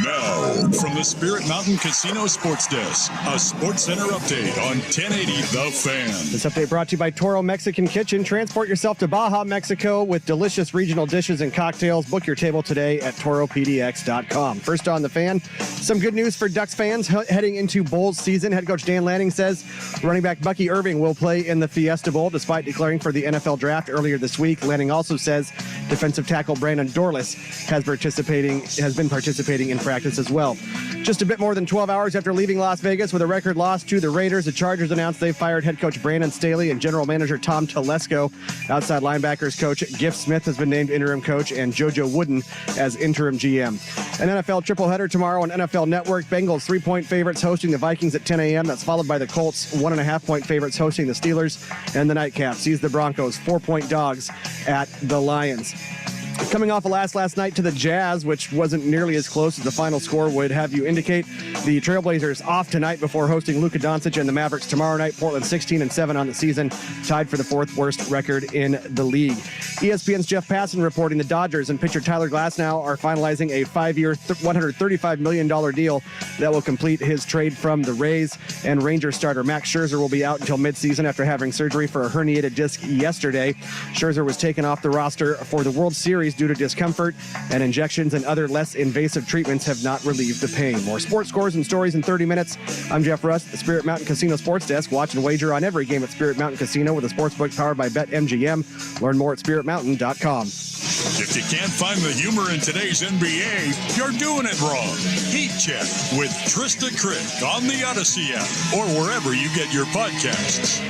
Now, from the Spirit Mountain Casino Sports Desk, a Sports Center update on 1080 The Fan. This update brought to you by Toro Mexican Kitchen. Transport yourself to Baja, Mexico with delicious regional dishes and cocktails. Book your table today at toropdx.com. First on the fan, some good news for Ducks fans heading into bowl season. Head coach Dan Lanning says running back Bucky Irving will play in the Fiesta Bowl despite declaring for the NFL draft earlier this week. Lanning also says defensive tackle Brandon Dorless has been participating in practice as well. Just a bit more than 12 hours after leaving Las Vegas with a record loss to the Raiders, the Chargers announced they fired head coach Brandon Staley and general manager Tom Telesco. Outside linebackers coach Giff Smith has been named interim coach and JoJo Wooden as interim GM. An NFL tripleheader tomorrow on NFL Network. Bengals 3-point favorites hosting the Vikings at 10 a.m. That's followed by the Colts 1.5-point favorites hosting the Steelers. And the nightcap sees the Broncos 4-point dogs at the Lions. Coming off a loss last night to the Jazz, which wasn't nearly as close as the final score would have you indicate. The Trailblazers off tonight before hosting Luka Doncic and the Mavericks tomorrow night. Portland 16-7 on the season, tied for the fourth worst record in the league. ESPN's Jeff Passan reporting the Dodgers and pitcher Tyler Glasnow are finalizing a 5-year, $135 million deal that will complete his trade from the Rays. And Ranger starter Max Scherzer will be out until midseason after having surgery for a herniated disc yesterday. Scherzer was taken off the roster for the World Series due to discomfort, and injections and other less invasive treatments have not relieved the pain. More sports scores and stories in 30 minutes. I'm Jeff Rust, the Spirit Mountain Casino Sports Desk. Watch and wager on every game at Spirit Mountain Casino with a sportsbook powered by BetMGM. Learn more at spiritmountain.com. If you can't find the humor in today's NBA, you're doing it wrong. Heat Check with Trista Crick on the Odyssey app or wherever you get your podcasts.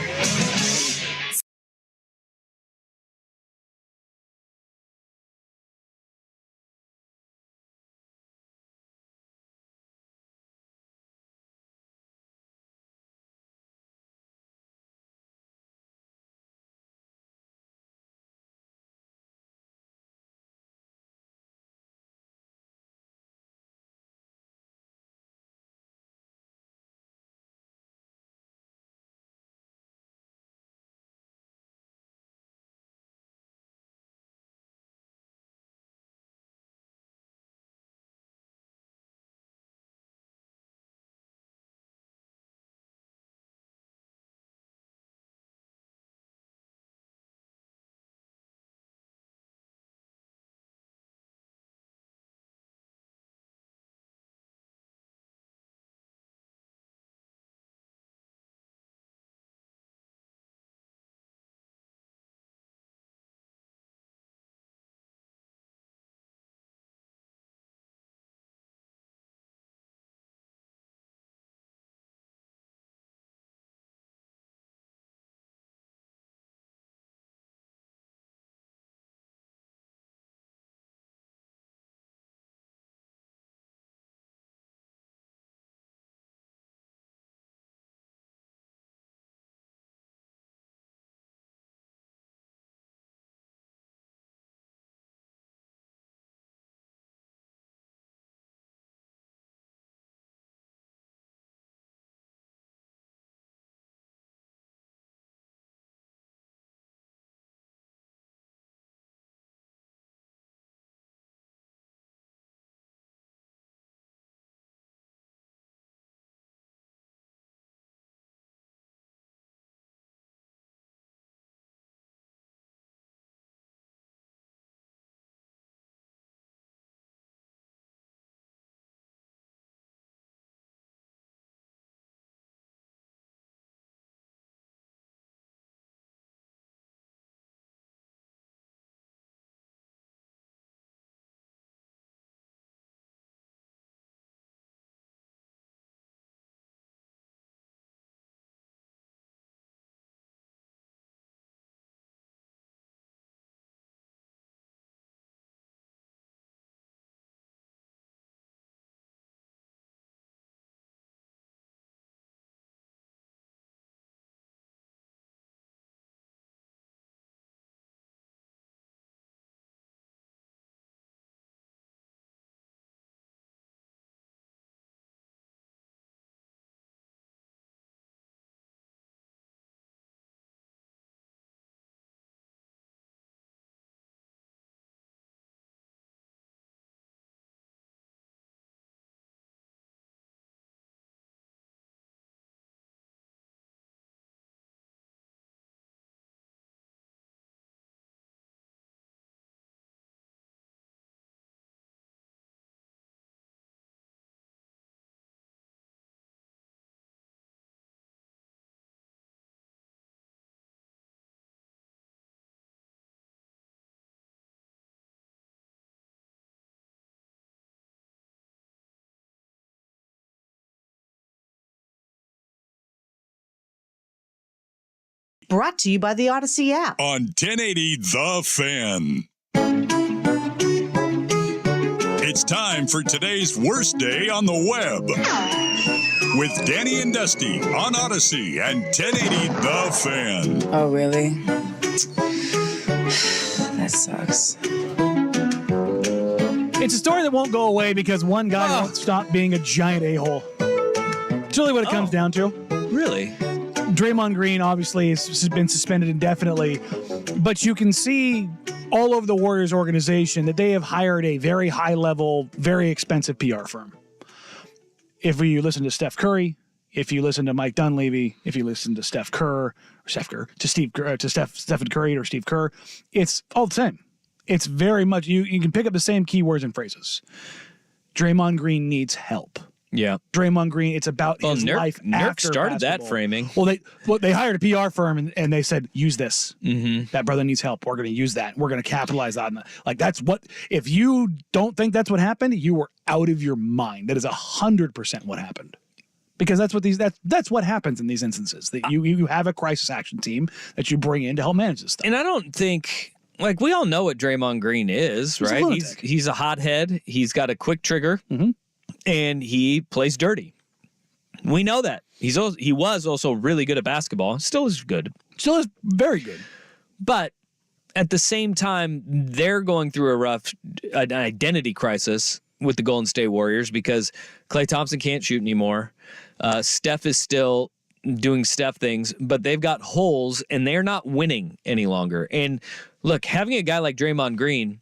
Brought to you by the Odyssey app. On 1080 The Fan. It's time for today's worst day on the web. With Danny and Dusty on Odyssey and 1080 The Fan. Oh, really? That sucks. It's a story that won't go away because one guy won't stop being a giant a-hole. It's really what it comes down to. Really? Draymond Green obviously has been suspended indefinitely, but you can see all over the Warriors organization that they have hired a very high-level, very expensive PR firm. If you listen to Steph Curry, if you listen to Mike Dunleavy, if you listen to Stephen Curry or Steve Kerr, it's all the same. It's very much, you can pick up the same keywords and phrases. Draymond Green needs help. Yeah. Draymond Green, it's about his life Nurk after started basketball. that framing. Well, they hired a PR firm and they said, use this. Mm-hmm. That brother needs help. We're going to use that. We're going to capitalize on that. Like, that's what, if you don't think that's what happened, you were out of your mind. That is 100% what happened. Because that's what happens in these instances. That you have a crisis action team that you bring in to help manage this stuff. And I don't think, like, we all know what Draymond Green is, right? He's a hothead. He's got a quick trigger, and he plays dirty. We know that. He was also really good at basketball. Still is good. Still is very good. But at the same time, they're going through an identity crisis with the Golden State Warriors because Klay Thompson can't shoot anymore. Steph is still doing Steph things, but they've got holes and they're not winning any longer. And look, having a guy like Draymond Green,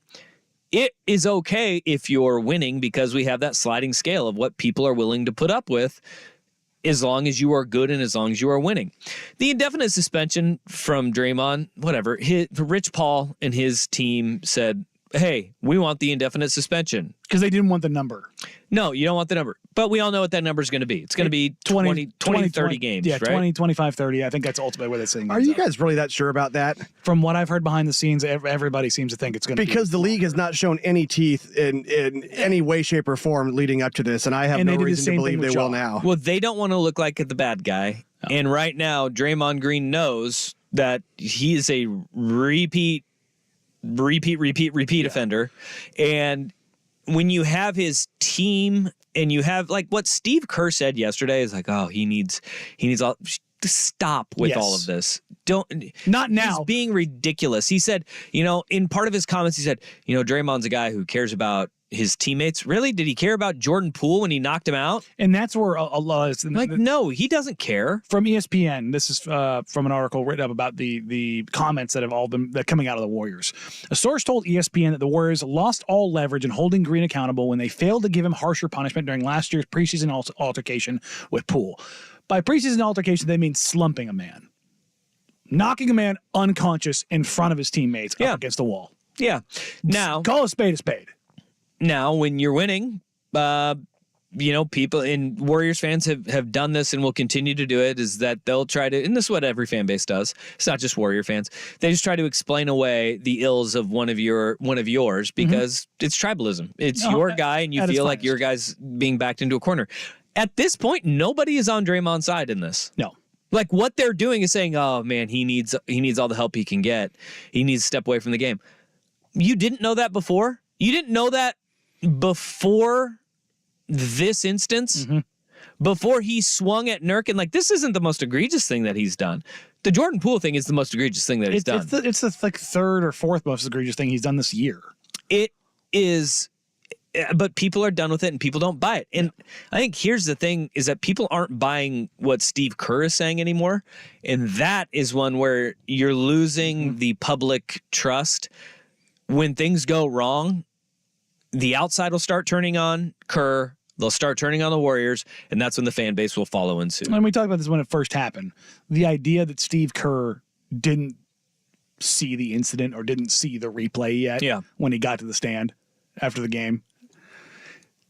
it is okay if you're winning because we have that sliding scale of what people are willing to put up with as long as you are good and as long as you are winning. The indefinite suspension from Draymond, whatever, Rich Paul and his team said, hey, we want the indefinite suspension. Because they didn't want the number. No, you don't want the number. But we all know what that number is going to be. It's going to be 20, 30 games, yeah, right? 20, 25, 30. I think that's ultimately where they're saying. Are you guys really that sure about that? From what I've heard behind the scenes, everybody seems to think it's going to be. Because the league has not shown any teeth in any way, shape, or form leading up to this, and I have no reason to believe they will now. Well, they don't want to look like the bad guy. Oh. And right now, Draymond Green knows that he is a repeat offender. And when you have his team and you have like what Steve Kerr said yesterday is like, oh, he needs all to stop with all of this. Not now. He's being ridiculous. He said, in part of his comments, he said, Draymond's a guy who cares about his teammates. Really? Did he care about Jordan Poole when he knocked him out? And that's where a lot is. No, he doesn't care. From ESPN, this is from an article written up about the comments that have all been coming out of the Warriors. A source told ESPN that the Warriors lost all leverage in holding Green accountable when they failed to give him harsher punishment during last year's preseason altercation with Poole. By preseason altercation, they mean slumping a man. Knocking a man unconscious in front of his teammates up against the wall. Yeah. Now, call a spade a spade. Now, when you're winning, people and Warriors fans have done this and will continue to do it, is that they'll try to, and this is what every fan base does. It's not just Warrior fans. They just try to explain away the ills of one of yours because it's tribalism. It's your guy and you feel like your guy's being backed into a corner. At this point, nobody is on Draymond's side in this. No. Like what they're doing is saying, oh man, he needs all the help he can get. He needs to step away from the game. You didn't know that before? You didn't know that before this instance, before he swung at Nurk, and this isn't the most egregious thing that he's done. The Jordan Poole thing is the most egregious thing that he's done. It's the third or fourth most egregious thing he's done this year. It is, but people are done with it and people don't buy it. And I think here's the thing is that people aren't buying what Steve Kerr is saying anymore. And that is one where you're losing the public trust. When things go wrong, the outside will start turning on Kerr. They'll start turning on the Warriors, and that's when the fan base will follow in suit. And we talked about this when it first happened. The idea that Steve Kerr didn't see the incident or didn't see the replay yet when he got to the stand after the game,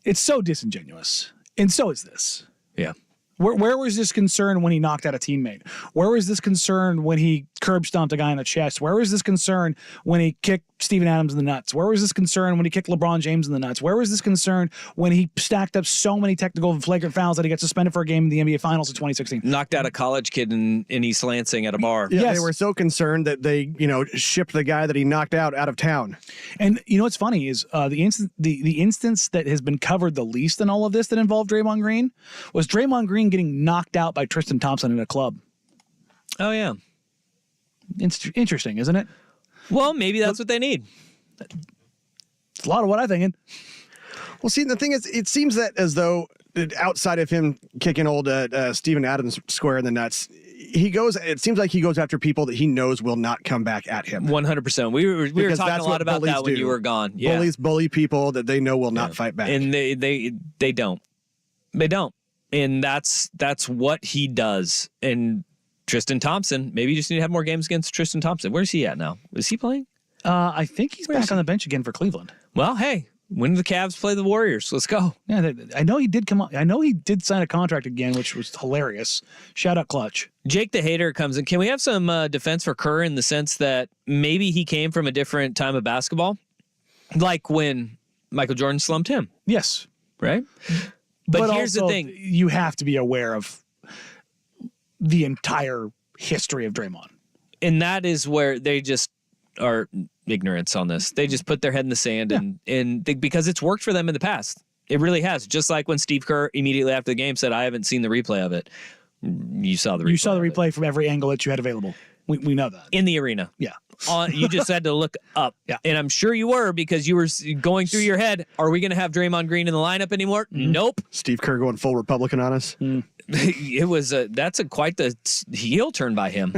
it's so disingenuous. And so is this. Yeah. Where was this concern when he knocked out a teammate? Where was this concern when he curb stomped a guy in the chest? Where was this concern when he kicked Steven Adams in the nuts? Where was this concern when he kicked LeBron James in the nuts? Where was this concern when he stacked up so many technical and flagrant fouls that he got suspended for a game in the NBA Finals in 2016? Knocked out a college kid in East Lansing at a bar. Yeah, Yes. they were so concerned that they, shipped the guy that he knocked out of town. And you know what's funny is the instance that has been covered the least in all of this that involved Draymond Green was Draymond Green getting knocked out by Tristan Thompson in a club. Oh, yeah. It's interesting, isn't it? Well, maybe that's what they need. It's a lot of what I'm thinking. Well, see, the thing is, it seems that as though outside of him kicking old Steven Adams square in the nuts, it seems like he goes after people that he knows will not come back at him. 100%. We were Because talking that's a lot what about that when bullies you do. were gone. Yeah. Bullies bully people that they know will not fight back. And they don't. They don't. And that's what he does. And Tristan Thompson, maybe you just need to have more games against Tristan Thompson. Where's he at now? Is he playing? I think he's back on the bench again for Cleveland. Well, hey, when do the Cavs play the Warriors? Let's go. Yeah, I know he did come up. I know he did sign a contract again, which was hilarious. Shout out Clutch. Jake the Hater comes in. Can we have some defense for Kerr in the sense that maybe he came from a different time of basketball? Like when Michael Jordan slumped him, Yes. right? But here's also, the thing. You have to be aware of the entire history of Draymond. And that is where they just are ignorance on this. They just put their head in the sand because it's worked for them in the past. It really has. Just like when Steve Kerr immediately after the game said, I haven't seen the replay of it. You saw the replay. You saw the of it. replay from every angle that you had available. We know that. In the arena. Yeah. You just had to look up. Yeah. And I'm sure you were because you were going through your head, are we going to have Draymond Green in the lineup anymore? Nope. Steve Kerr going full Republican on us. It was quite the heel turn by him,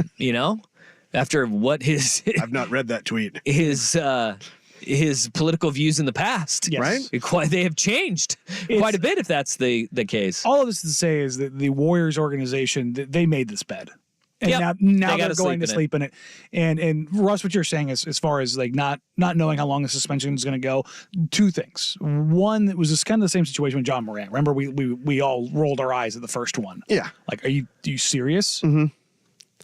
after what I've not read that tweet. his political views in the past. Yes. Right? They have changed quite a bit if that's the case. All of this to say is that the Warriors organization, they made this bed. And Yep. now They they're gotta going to sleep sleep in it. And Russ, what you're saying is, as far as like not knowing how long the suspension is going to go, two things. One, it was just kind of the same situation with John Morant. Remember, we all rolled our eyes at the first one. Yeah. Like, are you serious? Mm-hmm.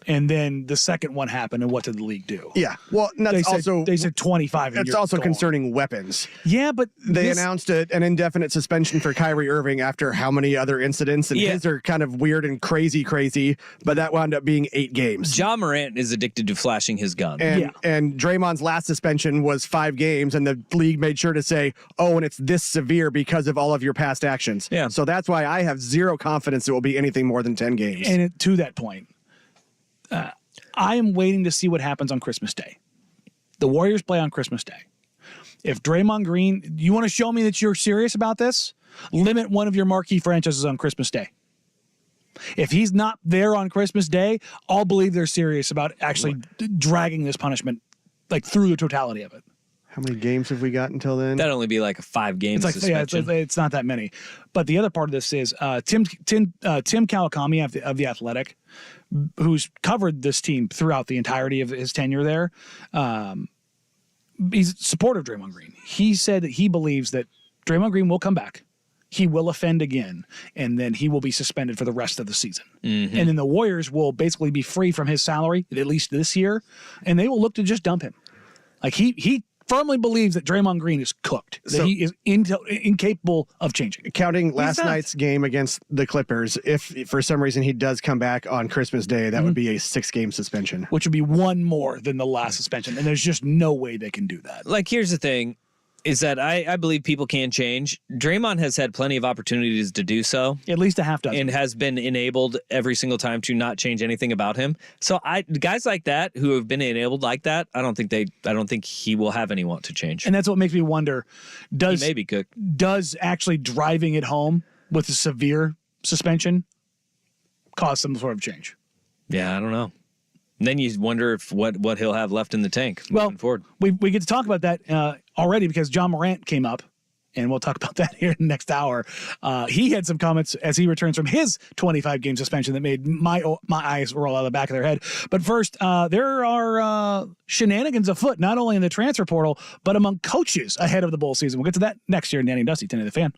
And then the second one happened, and what did the league do? Yeah. Well, and that's They said 25. And it's you're also gone. concerning weapons. Yeah, but They announced an indefinite suspension for Kyrie Irving after how many other incidents, and Yeah. his are kind of weird and crazy, but that wound up being 8 games. John Morant is addicted to flashing his gun. And Draymond's last suspension was 5 games, and the league made sure to say, oh, and it's this severe because of all of your past actions. Yeah. So that's why I have zero confidence it will be anything more than 10 games. And to that point, I am waiting to see what happens on Christmas Day. The Warriors play on Christmas Day. If Draymond Green, you want to show me that you're serious about this? Limit one of your marquee franchises on Christmas Day. If he's not there on Christmas Day, I'll believe they're serious about actually dragging this punishment like through the totality of it. How many games have we got until then? That'd only be like a 5-game suspension. It's not that many. But the other part of this is Tim Kawakami of the Athletic, who's covered this team throughout the entirety of his tenure there. He's a supporter of Draymond Green. He said that he believes that Draymond Green will come back. He will offend again, and then he will be suspended for the rest of the season. Mm-hmm. And then the Warriors will basically be free from his salary, at least this year, and they will look to just dump him. Like he firmly believes that Draymond Green is cooked, that he is incapable of changing. Counting last not. night's game against the Clippers, if for some reason he does come back on Christmas Day, that would be a 6-game suspension. Which would be one more than the last suspension. And there's just no way they can do that. Like, here's the thing, is that I believe people can change. Draymond has had plenty of opportunities to do so. At least a half dozen. And has been enabled every single time to not change anything about him. So guys like that who have been enabled like that, I don't think he will have any want to change. And that's what makes me wonder, He may be cooked. does actually driving it home with a severe suspension cause some sort of change? Yeah, I don't know. And then you wonder if what he'll have left in the tank moving forward. We get to talk about that already because John Morant came up, and we'll talk about that here in the next hour. He had some comments as he returns from his 25-game suspension that made my eyes roll out of the back of their head. But first, there are shenanigans afoot, not only in the transfer portal, but among coaches ahead of the bowl season. We'll get to that next year in Danny and Dusty, 10 of the Fan.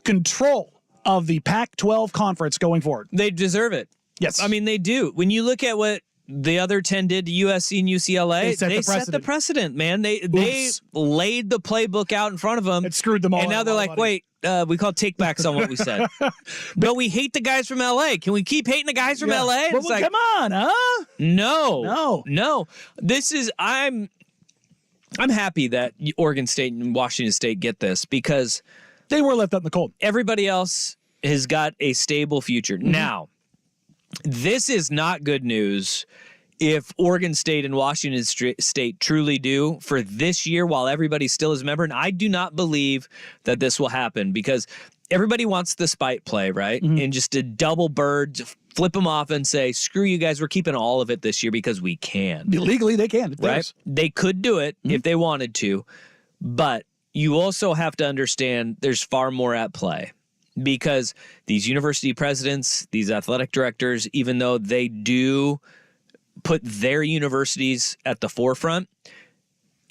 control of the Pac-12 conference going forward. They deserve it. Yes. I mean, they do. When you look at what the other 10 did to USC and UCLA, They they set set the the precedent, man. They laid the playbook out in front of them. It screwed them all And now out of they're a lot like, of money. wait, we call takebacks on what we said. But we hate the guys from LA. Can we keep hating the guys from LA? Well, come on, huh? No. This is I'm happy that Oregon State and Washington State get this because They were left out in the cold. everybody else has got a stable future. Now, this is not good news if Oregon State and Washington State truly do for this year while everybody still is a member. And I do not believe that this will happen because everybody wants the spite play, right? And just to double birds, flip them off and say, screw you guys, we're keeping all of it this year because we can. Legally, they can. It's Right? theirs. They could do it if they wanted to, but you also have to understand there's far more at play because these university presidents, these athletic directors, even though they do put their universities at the forefront,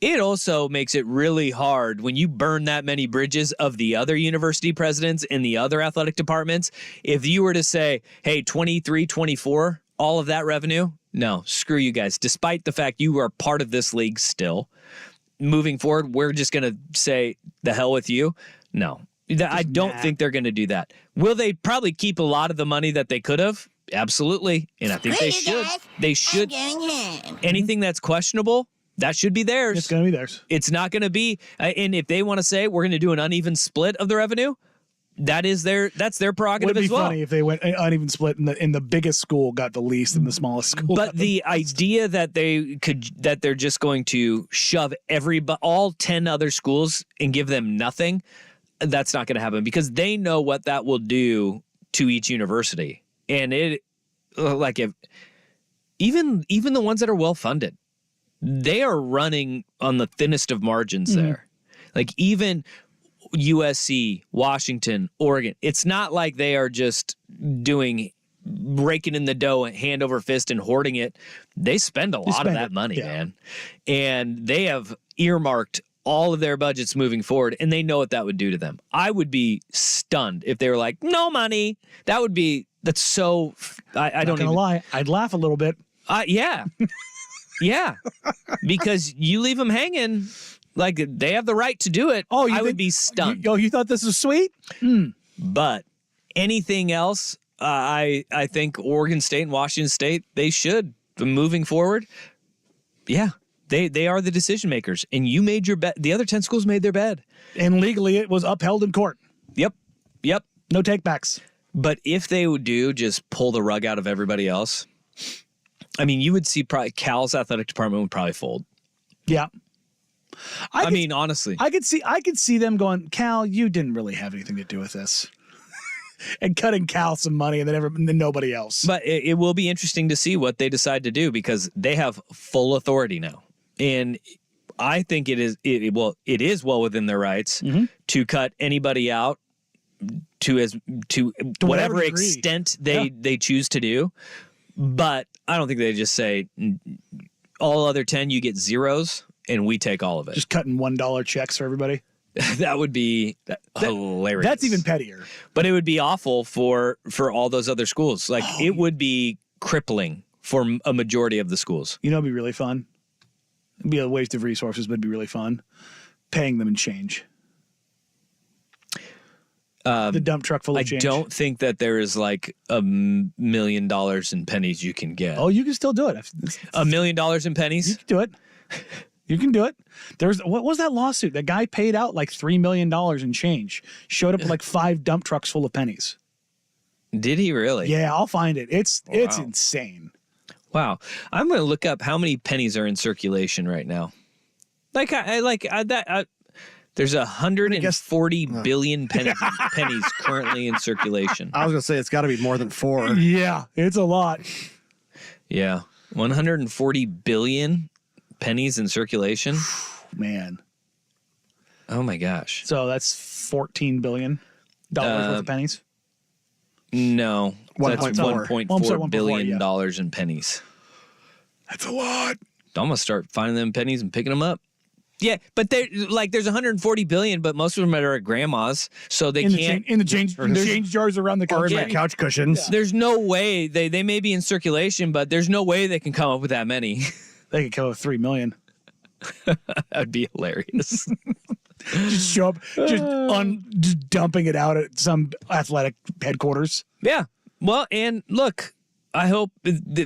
it also makes it really hard when you burn that many bridges of the other university presidents and the other athletic departments. If you were to say, hey, 23, 24, all of that revenue, no, screw you guys. Despite the fact you are part of this league still, moving forward, we're just going to say the hell with you. No, I don't think they're going to do that. Will they probably keep a lot of the money that they could have? Absolutely. And I think they should. They should. Anything that's questionable, that should be theirs. It's going to be theirs. It's not going to be. And if they want to say we're going to do an uneven split of the revenue, that's their prerogative Would be as well. funny if they went uneven split and the biggest school got the least and the smallest school. But got the idea that they're just going to shove all 10 other schools and give them nothing, that's not going to happen because they know what that will do to each university. And even the ones that are well funded, they are running on the thinnest of margins there. Like even USC, Washington, Oregon, it's not like they are just raking in the dough hand over fist and hoarding it. They spend a lot of that money, man. And they have earmarked all of their budgets moving forward, and they know what that would do to them. I would be stunned if they were like, no money. That's so, I don't even lie. I'd laugh a little bit. Yeah. Yeah. Because you leave them hanging, like they have the right to do it. Oh, I would be stunned. You thought this was sweet? But anything else, I think Oregon State and Washington State, they should. Moving forward, yeah, they are the decision makers. And you made your bet. The other 10 schools made their bed. And legally, it was upheld in court. Yep. No takebacks. But if they would just pull the rug out of everybody else, I mean, you would see probably Cal's athletic department would probably fold. Yeah. I mean, honestly. I could see them going, Cal, you didn't really have anything to do with this. And cutting Cal some money and then nobody else. But it will be interesting to see what they decide to do because they have full authority now. And I think it is well within their rights to cut anybody out to whatever degree. extent they choose to do. But I don't think they just say all other 10 you get zeros and we take all of it. Just cutting $1 checks for everybody. That would be hilarious. That's even pettier. But it would be awful for all those other schools. Like it would be crippling for a majority of the schools. You know, it'd be really fun. It'd be a waste of resources, but it'd be really fun. Paying them in change. The dump truck full of change. I don't think that there is like $1 million in pennies you can get. Oh, you can still do it. $1 million in pennies? You can do it. You can do it. What was that lawsuit? The guy paid out like $3 million in change. Showed up with like 5 dump trucks full of pennies. Did he really? Yeah, I'll find it. It's insane. Wow. I'm going to look up how many pennies are in circulation right now. There's 140 billion pennies currently in circulation. I was going to say it's got to be more than 4. Yeah, it's a lot. Yeah. 140 billion pennies in circulation. Man. Oh my gosh. So that's $14 billion worth of pennies? No. That's 1.4 billion dollars in pennies. That's a lot. I'm going to start finding them pennies and picking them up. Yeah, but there's 140 billion, but most of them are at grandma's, so they can't. In the change jars around the Or couch. in my couch cushions. There's no way they may be in circulation, but there's no way they can come up with that many. They could come with 3 million. That'd be hilarious. Just show up, just dumping it out at some athletic headquarters. Yeah. Well, and look, I hope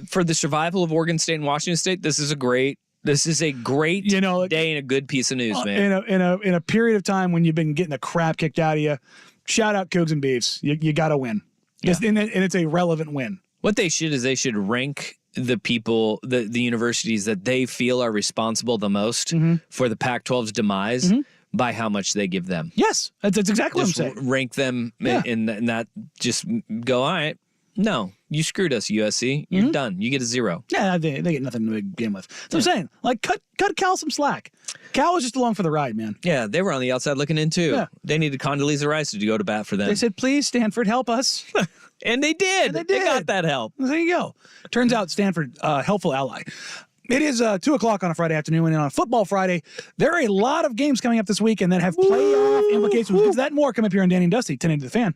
for the survival of Oregon State and Washington State, this is a great day and a good piece of news, man. In a period of time when you've been getting the crap kicked out of you, shout out Cougs and Beefs. You got to win. Yeah. And it's a relevant win. What they should rank the people, the universities that they feel are responsible the most for the Pac-12's demise by how much they give them. Yes, that's exactly Just what I'm saying. rank them in that. Just go, all right. No, you screwed us, USC. You're done. You get a 0. Yeah, they get nothing to begin with. That's what I'm saying. Like, cut Cal some slack. Cal was just along for the ride, man. Yeah, they were on the outside looking in too. Yeah. They needed Condoleezza Rice to go to bat for them. They said, please, Stanford, help us. And they did. They got that help. There you go. Turns out Stanford, helpful ally. It is 2 o'clock on a Friday afternoon, and on Football Friday, there are a lot of games coming up this weekend that have playoff implications. Because that and more come up here on Danny and Dusty, 10 to the Fan.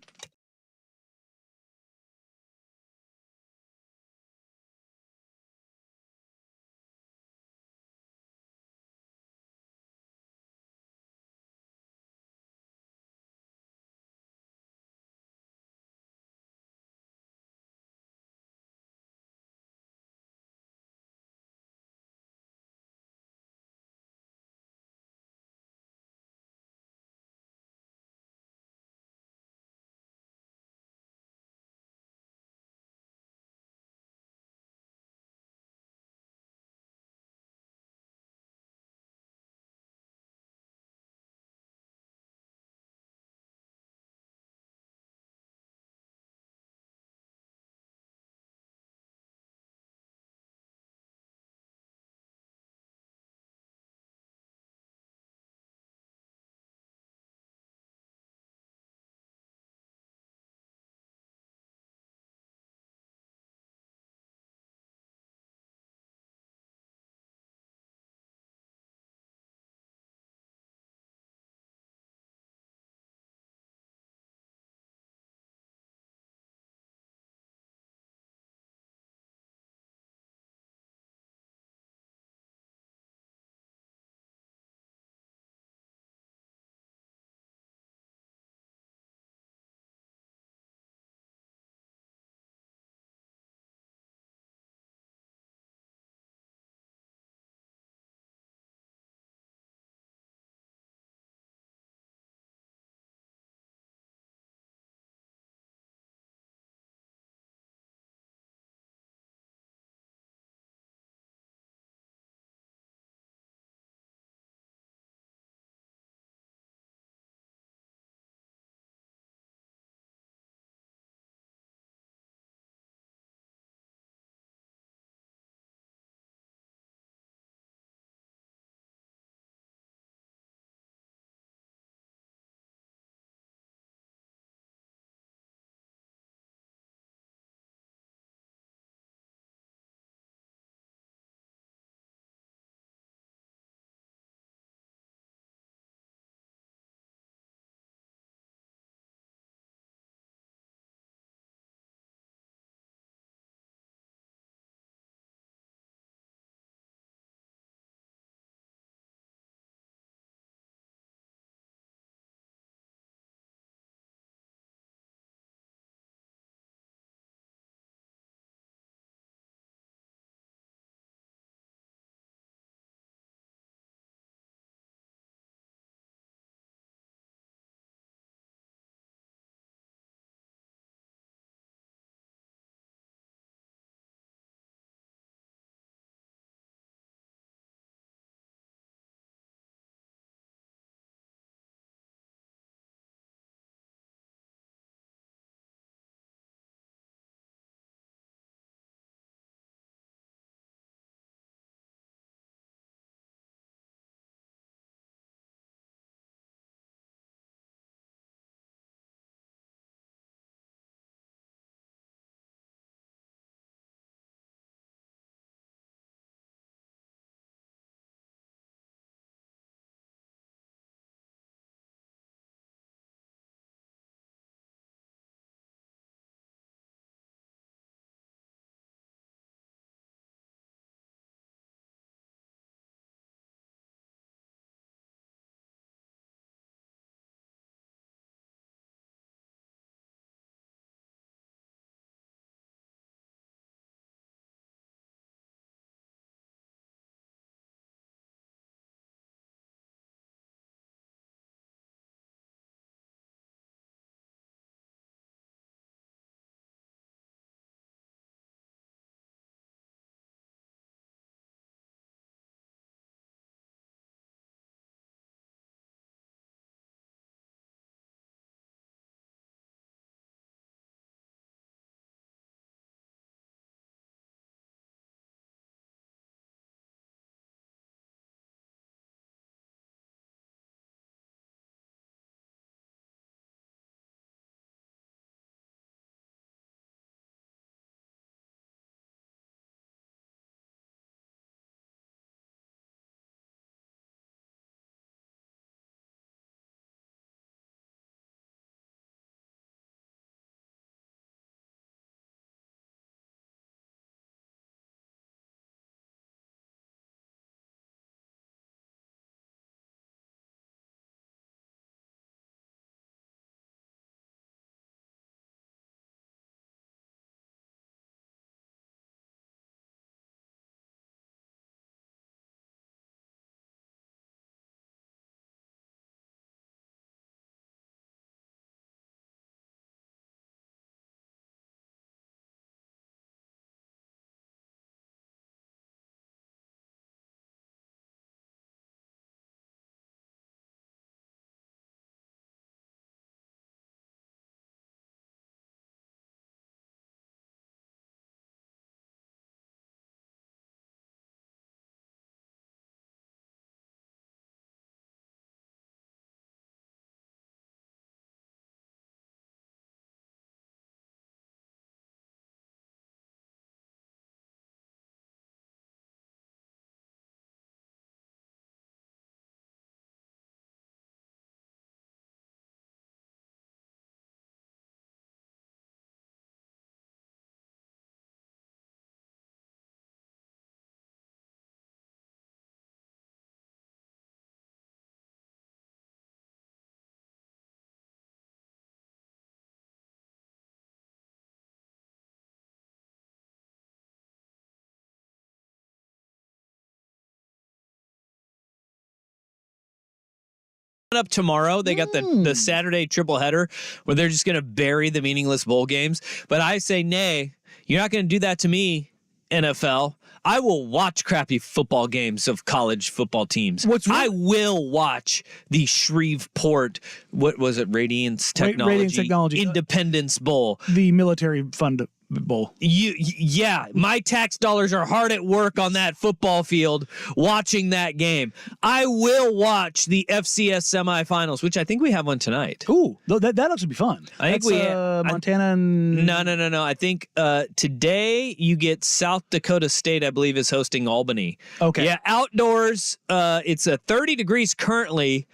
up tomorrow. They got the Saturday triple header where they're just going to bury the meaningless bowl games. But I say, nay, you're not going to do that to me, NFL. I will watch crappy football games of college football teams. I will watch the Shreveport, what was it, Radiance Technology Independence Bowl. The military fund bowl. Yeah, my tax dollars are hard at work on that football field watching that game. I will watch the FCS semifinals, which I think we have one tonight. Ooh, that looks to be fun. I think Montana and... No. I think today you get South Dakota State, I believe, is hosting Albany. Okay. Yeah, outdoors. It's 30 degrees currently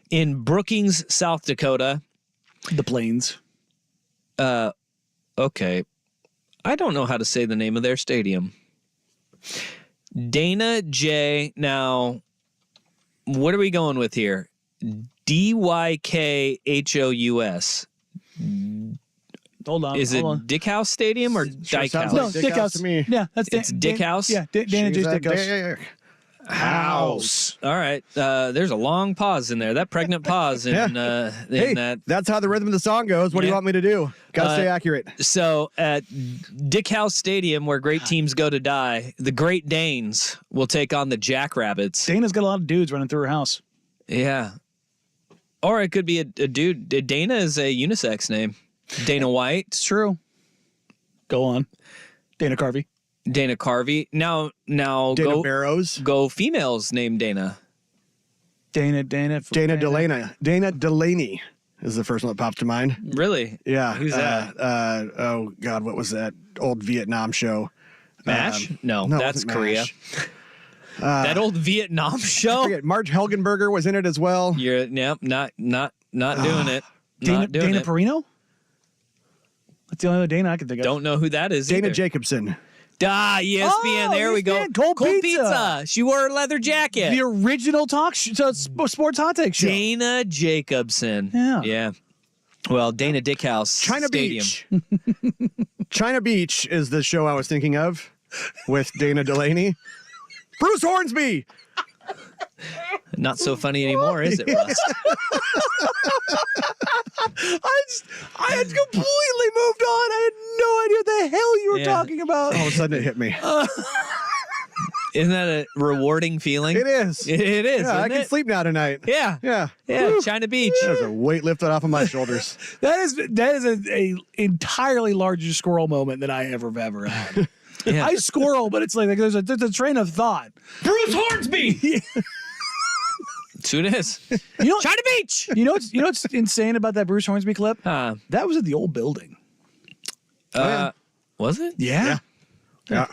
in Brookings, South Dakota. The Plains. Okay. I don't know how to say the name of their stadium. Dana J. Now, what are we going with here? DYKHOUS. Hold on. Is it Dick House Stadium or Dyke House? No, Dick House to me. Yeah, that's It's Dick House? Yeah, Dana J's Dick House. House. All right. There's a long pause in there. That pregnant pause in Hey, that. that's how the rhythm of the song goes. What do you want me to do? Gotta stay accurate. So at Dick House Stadium, where great teams go to die, the Great Danes will take on the Jackrabbits. Dana's got a lot of dudes running through her house. Yeah. Or it could be a dude. Dana is a unisex name. Dana White. It's true. Go on. Dana Carvey. Dana Carvey. Now Dana Barrows. Go females named Dana. Dana Delaney. Dana Delaney is the first one that pops to mind. Really? Yeah. Who's that? Oh, God, what was that old Vietnam show? MASH? No, it that's wasn't Korea. MASH. That old Vietnam show? Forget, Marge Helgenberger was in it as well. You're not doing it. Dana Not doing it. Perino? That's the only other Dana I can think of. Don't know who that is Dana either. Jacobson. ESPN. There we go. ESPN, Cold Pizza. She wore a leather jacket. The original sports hot take show. Dana Jacobson. Yeah. Well, Dana Dickhouse China Stadium. Beach. China Beach is the show I was thinking of with Dana Delaney. Bruce Hornsby. Not so funny anymore, is it, Rust? I had completely moved on. I had no idea what the hell you were talking about. All of a sudden it hit me. Isn't that a rewarding feeling? It is. It is. Yeah, I isn't can it? sleep now tonight. Yeah. Yeah. Yeah. China Beach. There's a weight lifted off of my shoulders. That is a entirely larger squirrel moment than I ever had. Yeah. I squirrel, but it's like there's a train of thought. Bruce Hornsby. That's who it is. China Beach. You know what's insane about that Bruce Hornsby clip? That was at the old building. Was it? Yeah. Yeah.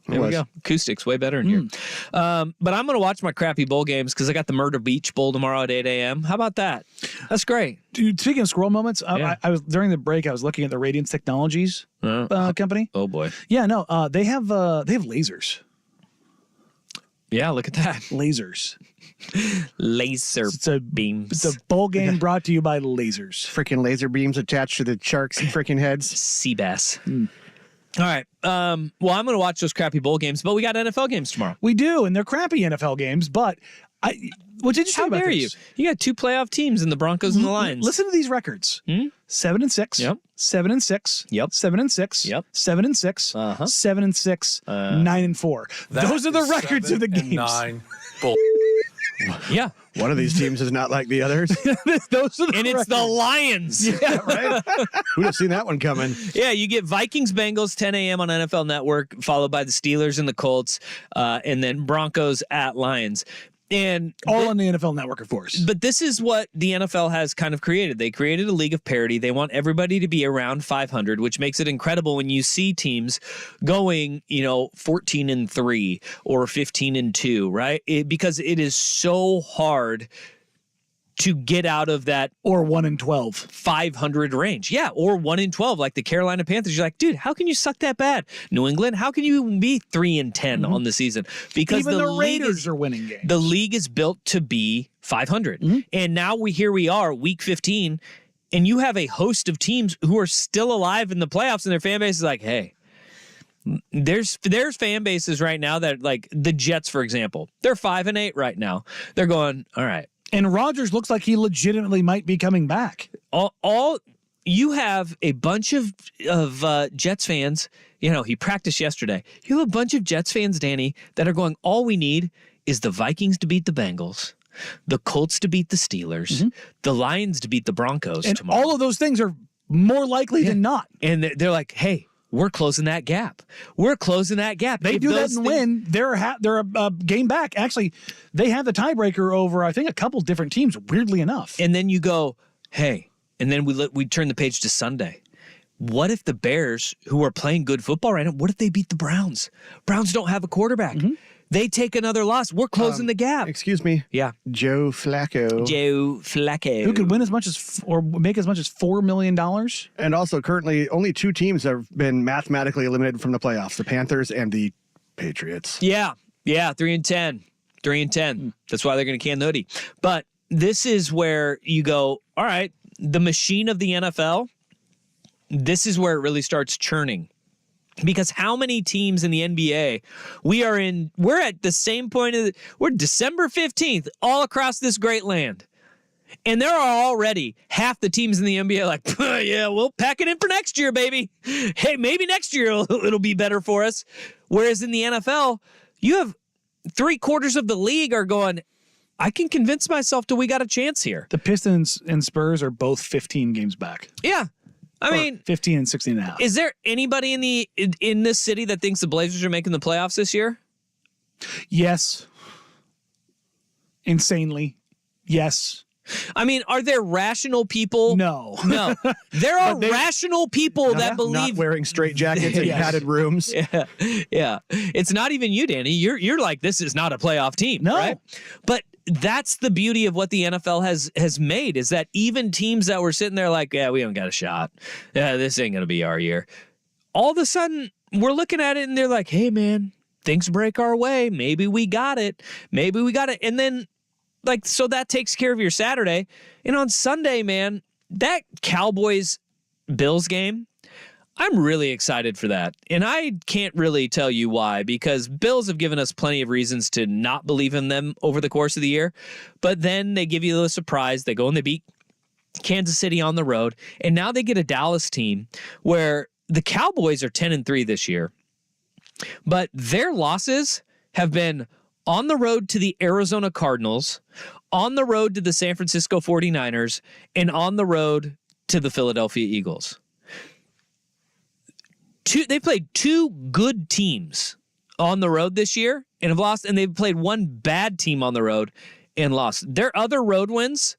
There we go. Acoustics way better in here. But I'm going to watch my crappy bowl games because I got the Murder Beach Bowl tomorrow at 8 a.m. How about that? That's great. Dude, speaking of squirrel moments, Yeah. I was during the break. I was looking at the Radiance Technologies company. Oh boy. Yeah, no, they have lasers. Yeah, look at that. Lasers. Laser beams. It's a bowl game brought to you by lasers. Freaking laser beams attached to the sharks' freaking heads. Sea bass. All right. Well, I'm going to watch those crappy bowl games, but we got NFL games tomorrow. We do, and they're crappy NFL games. But what's interesting How about dare this? you? You got two playoff teams in the Broncos and the Lions. Listen to these records: 7-6. Yep. 7-6. Yep. 7-6. Yep. 7-6. 7-6. 9-4. Those are the records of the games. 9. Yeah. One of these teams is not like the others. Those are the And it's the Lions. yeah, right. Who'd have seen that one coming? Yeah, you get Vikings Bengals 10 a.m. on NFL Network, followed by the Steelers and the Colts, and then Broncos at Lions. And All on the NFL Network, of course. But this is what the NFL has kind of created. They created a league of parity. They want everybody to be around 500, which makes it incredible when you see teams going, 14-3 or 15-2, right? Because it is so hard to get out of that Or 1-12. 500 range. Yeah, or 1-12 like the Carolina Panthers. You're like, dude, how can you suck that bad? New England, how can you be 3-10 on the season? Because Even the league Raiders are winning games. the league is built to be 500. And now we are, week 15, and you have a host of teams who are still alive in the playoffs, and their fan base is like, hey, there's fan bases right now that, like the Jets, for example, they're 5-8 right now. They're going, all right, And Rodgers looks like he legitimately might be coming back. All you have a bunch of Jets fans. You know, he practiced yesterday. You have a bunch of Jets fans, Danny, that are going, all we need is the Vikings to beat the Bengals, the Colts to beat the Steelers, the Lions to beat the Broncos And tomorrow. all of those things are more likely than not. And they're like, hey, we're closing that gap. We're closing that gap. They If do that those and things- win. They're a game back. Actually, they have the tiebreaker over, I think, a couple different teams, weirdly enough. And then you go, hey, and then we turn the page to Sunday. What if the Bears, who are playing good football right now, what if they beat the Browns? Browns don't have a quarterback. They take another loss. We're closing the gap. Excuse me. Yeah. Joe Flacco. Joe Flacco. Who could win as much as or make as much as $4 million? And also, currently, only 2 teams have been mathematically eliminated from the playoffs: the Panthers and the Patriots. Yeah. 3-10. 3-10. That's why they're going to can the hoodie. But this is where you go, all right, the machine of the NFL, this is where it really starts churning. Because how many teams in the NBA we're at the same point we're December 15th all across this great land. And there are already half the teams in the NBA like, yeah, we'll pack it in for next year, baby. Hey, maybe next year it'll be better for us. Whereas in the NFL, you have 3/4 of the league are going, I can convince myself that we got a chance here. The Pistons and Spurs are both 15 games back. Yeah. I mean, 15 and 16 and a half. is there anybody in this city that thinks the Blazers are making the playoffs this year? Yes. Insanely. Yes. I mean, are there rational people? No. No. There are rational people that Not believe. wearing straight jackets in Yes. padded rooms. Yeah. It's not even you, Danny. You're like, this is not a playoff team, No. right? But that's the beauty of what the NFL has made, is that even teams that were sitting there like, yeah, we don't got a shot. Yeah, this ain't going to be our year. All of a sudden, we're looking at it and they're like, hey, man, things break our way. Maybe we got it. And then, like, so that takes care of your Saturday. And on Sunday, man, that Cowboys-Bills game, I'm really excited for that. And I can't really tell you why, because Bills have given us plenty of reasons to not believe in them over the course of the year. But then they give you the surprise. They go and they beat Kansas City on the road. And now they get a Dallas team where the Cowboys are 10-3 this year. But their losses have been on the road to the Arizona Cardinals, on the road to the San Francisco 49ers, and on the road to the Philadelphia Eagles. They played 2 good teams on the road this year and have lost, and they've played 1 bad team on the road and lost. Their other road wins,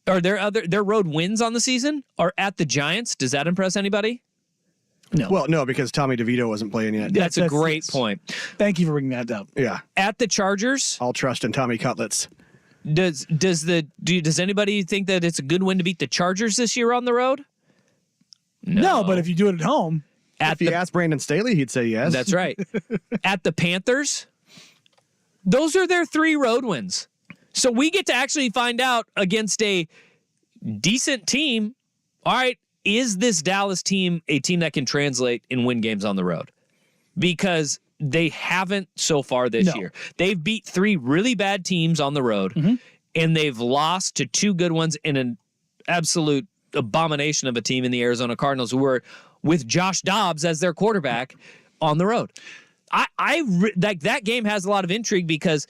or their road wins on the season, are at the Giants. Does that impress anybody? No. Well, no, because Tommy DeVito wasn't playing yet. That's a great point. Thank you for bringing that up. Yeah. At the Chargers, I'll trust in Tommy Cutlets. does anybody think that it's a good win to beat the Chargers this year on the road? No, but if you do it at home, If you asked Brandon Staley, he'd say yes. That's right. At the Panthers, those are their 3 road wins. So we get to actually find out against a decent team, all right, is this Dallas team a team that can translate and win games on the road? Because they haven't so far this year. They've beat 3 really bad teams on the road, and they've lost to 2 good ones in an absolute abomination of a team in the Arizona Cardinals, who were with Josh Dobbs as their quarterback on the road. Like that game has a lot of intrigue because,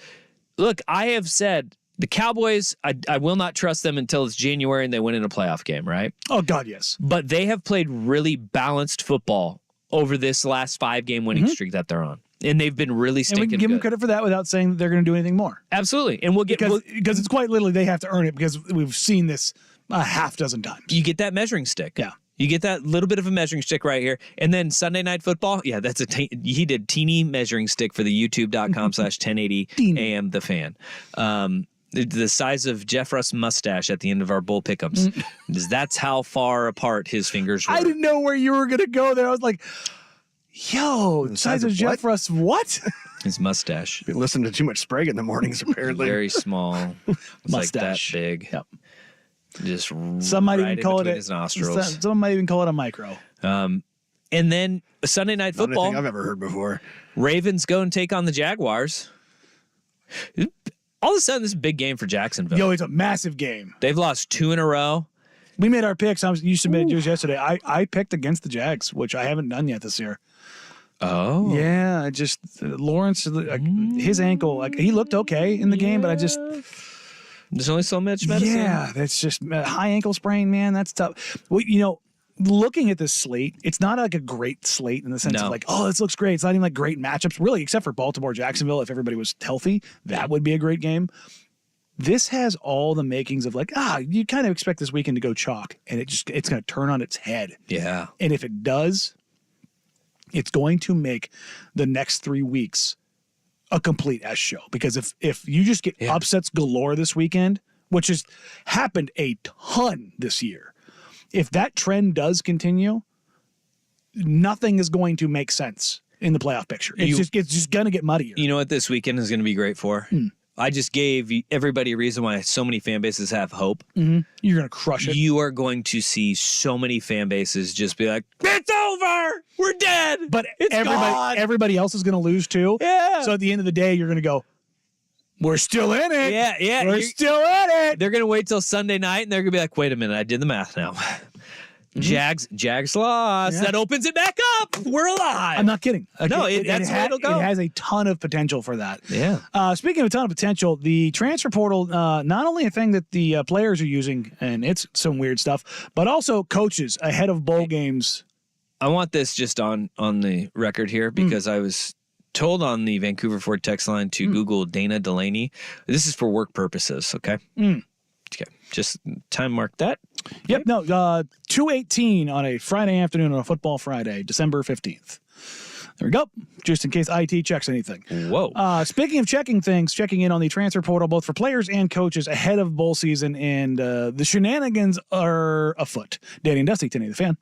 look, I have said the Cowboys, I will not trust them until it's January and they win in a playoff game, right? oh God, yes. But they have played really balanced football over this last 5-game winning streak that they're on. And they've been really And we stinking can give them good. credit for that without saying that they're going to do anything more. Absolutely. And we'll get Because it's quite literally they have to earn it because we've seen this a half dozen times. you get that measuring stick. Yeah. You get that little bit of a measuring stick right here. And then Sunday Night Football, yeah, that's he did teeny measuring stick for the youtube.com/1080 AM The Fan. The size of Jeff Russ' mustache at the end of our bowl pick'ems. That's how far apart his fingers were. I didn't know where you were going to go there. I was like, yo, size of Jeff what? Russ, what? His mustache. Been listening to too much Sprague in the mornings, apparently. Very small. It's Mustache. like that big. Yep. Just Some might right even call it his nostrils. Some might even call it a micro. And then Sunday Night Not anything Football, I've ever heard before. Ravens go and take on the Jaguars. All of a sudden, this is a big game for Jacksonville. Yo, it's a massive game. They've lost 2 in a row. We made our picks. You submitted yours yesterday. I picked against the Jags, which I haven't done yet this year. Oh. Yeah, I just Lawrence, his ankle, he looked okay in the game, but I just There's only so much medicine. Yeah, that's just high ankle sprain, man. That's tough. Well, looking at this slate, it's not like a great slate in the sense of like, oh, this looks great. It's not even like great matchups, really, except for Baltimore, Jacksonville. If everybody was healthy, that would be a great game. This has all the makings of like, you kind of expect this weekend to go chalk, and it's going to turn on its head. Yeah. And if it does, it's going to make the next 3 weeks a complete S show. Because if you just get upsets galore this weekend, which has happened a ton this year, if that trend does continue, nothing is going to make sense in the playoff picture. It's just going to get muddier. You know what this weekend is going to be great for? I just gave everybody a reason why so many fan bases have hope. Mm-hmm. You're going to crush it. You are going to see so many fan bases just be like, it's over. We're dead. But it's gone. everybody else is going to lose too. Yeah. So at the end of the day, you're going to go, we're still in it. Yeah. We're still in it. They're going to wait till Sunday night, and they're going to be like, wait a minute, I did the math now. Jags lost. Yeah. That opens it back up. We're alive. I'm not kidding. No, that's the way it'll go. It has a ton of potential for that. Yeah. Speaking of a ton of potential, the transfer portal, not only a thing that the players are using, and it's some weird stuff, but also coaches ahead of bowl games. I want this just on the record here because I was told on the Vancouver Ford text line to Google Dana Delaney. This is for work purposes, okay? Okay. Just time mark that. Yep. No, 2:18 on a Friday afternoon on a football Friday, December 15th. There we go. Just in case IT checks anything. Whoa. Speaking of checking things, checking in on the transfer portal, both for players and coaches ahead of bowl season, and the shenanigans are afoot. Danny and Dusty, Tinny the Fan.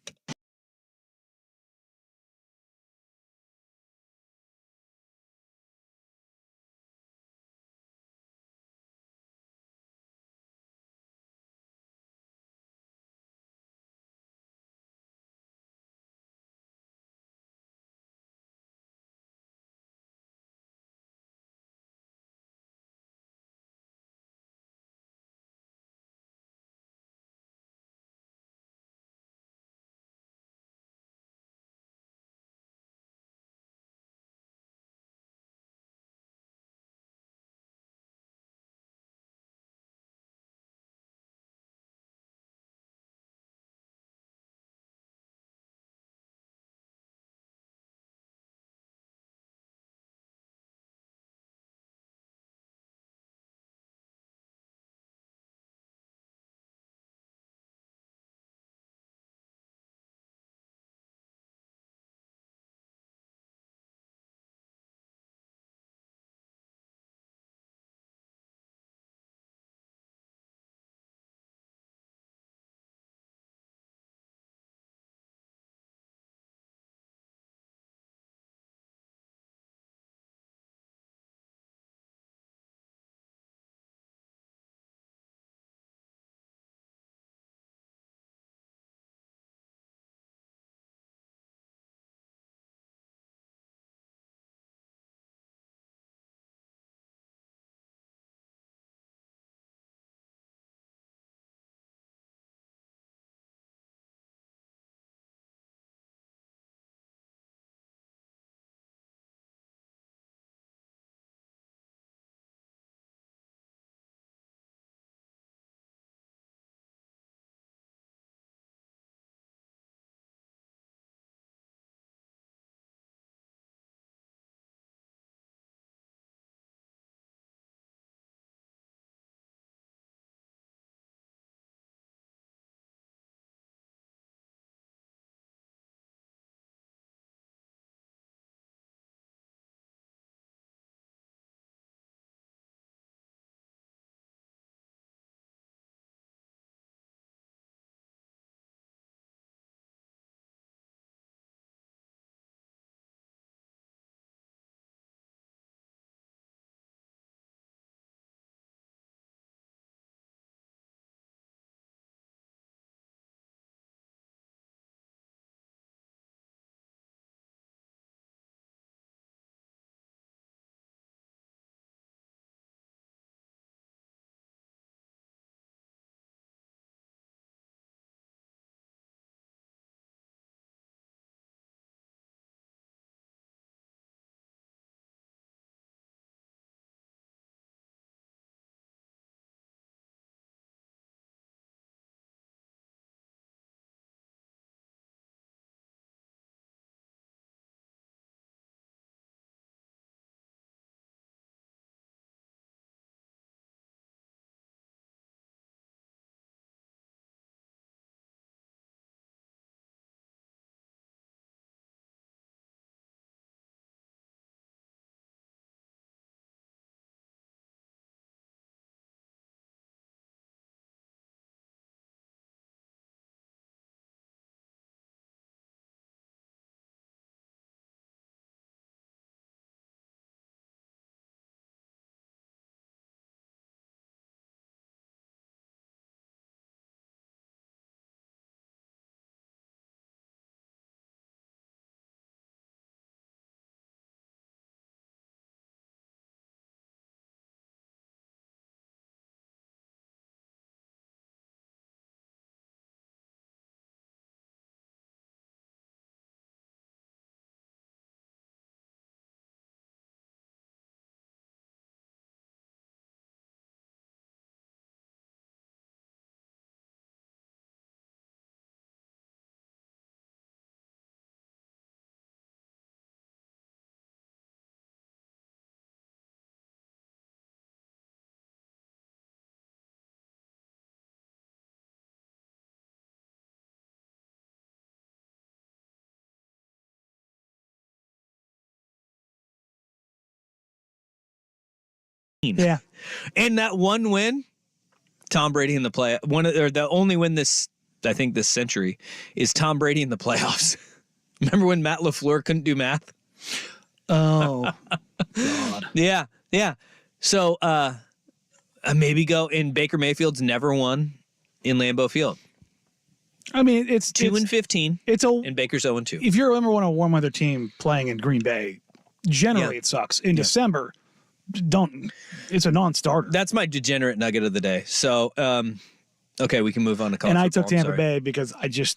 Yeah. And that one win, Tom Brady in the play, the only win this century is Tom Brady in the playoffs. Remember when Matt LaFleur couldn't do math? Oh, God. Yeah. So maybe go in. Baker Mayfield's never won in Lambeau Field. I mean, it's 2-15. And Baker's 0-2. If you're a warm weather team playing in Green Bay, generally it sucks. In December, it's a non-starter. That's my degenerate nugget of the day. So, okay, we can move on to college And I football. took Tampa Bay because I just.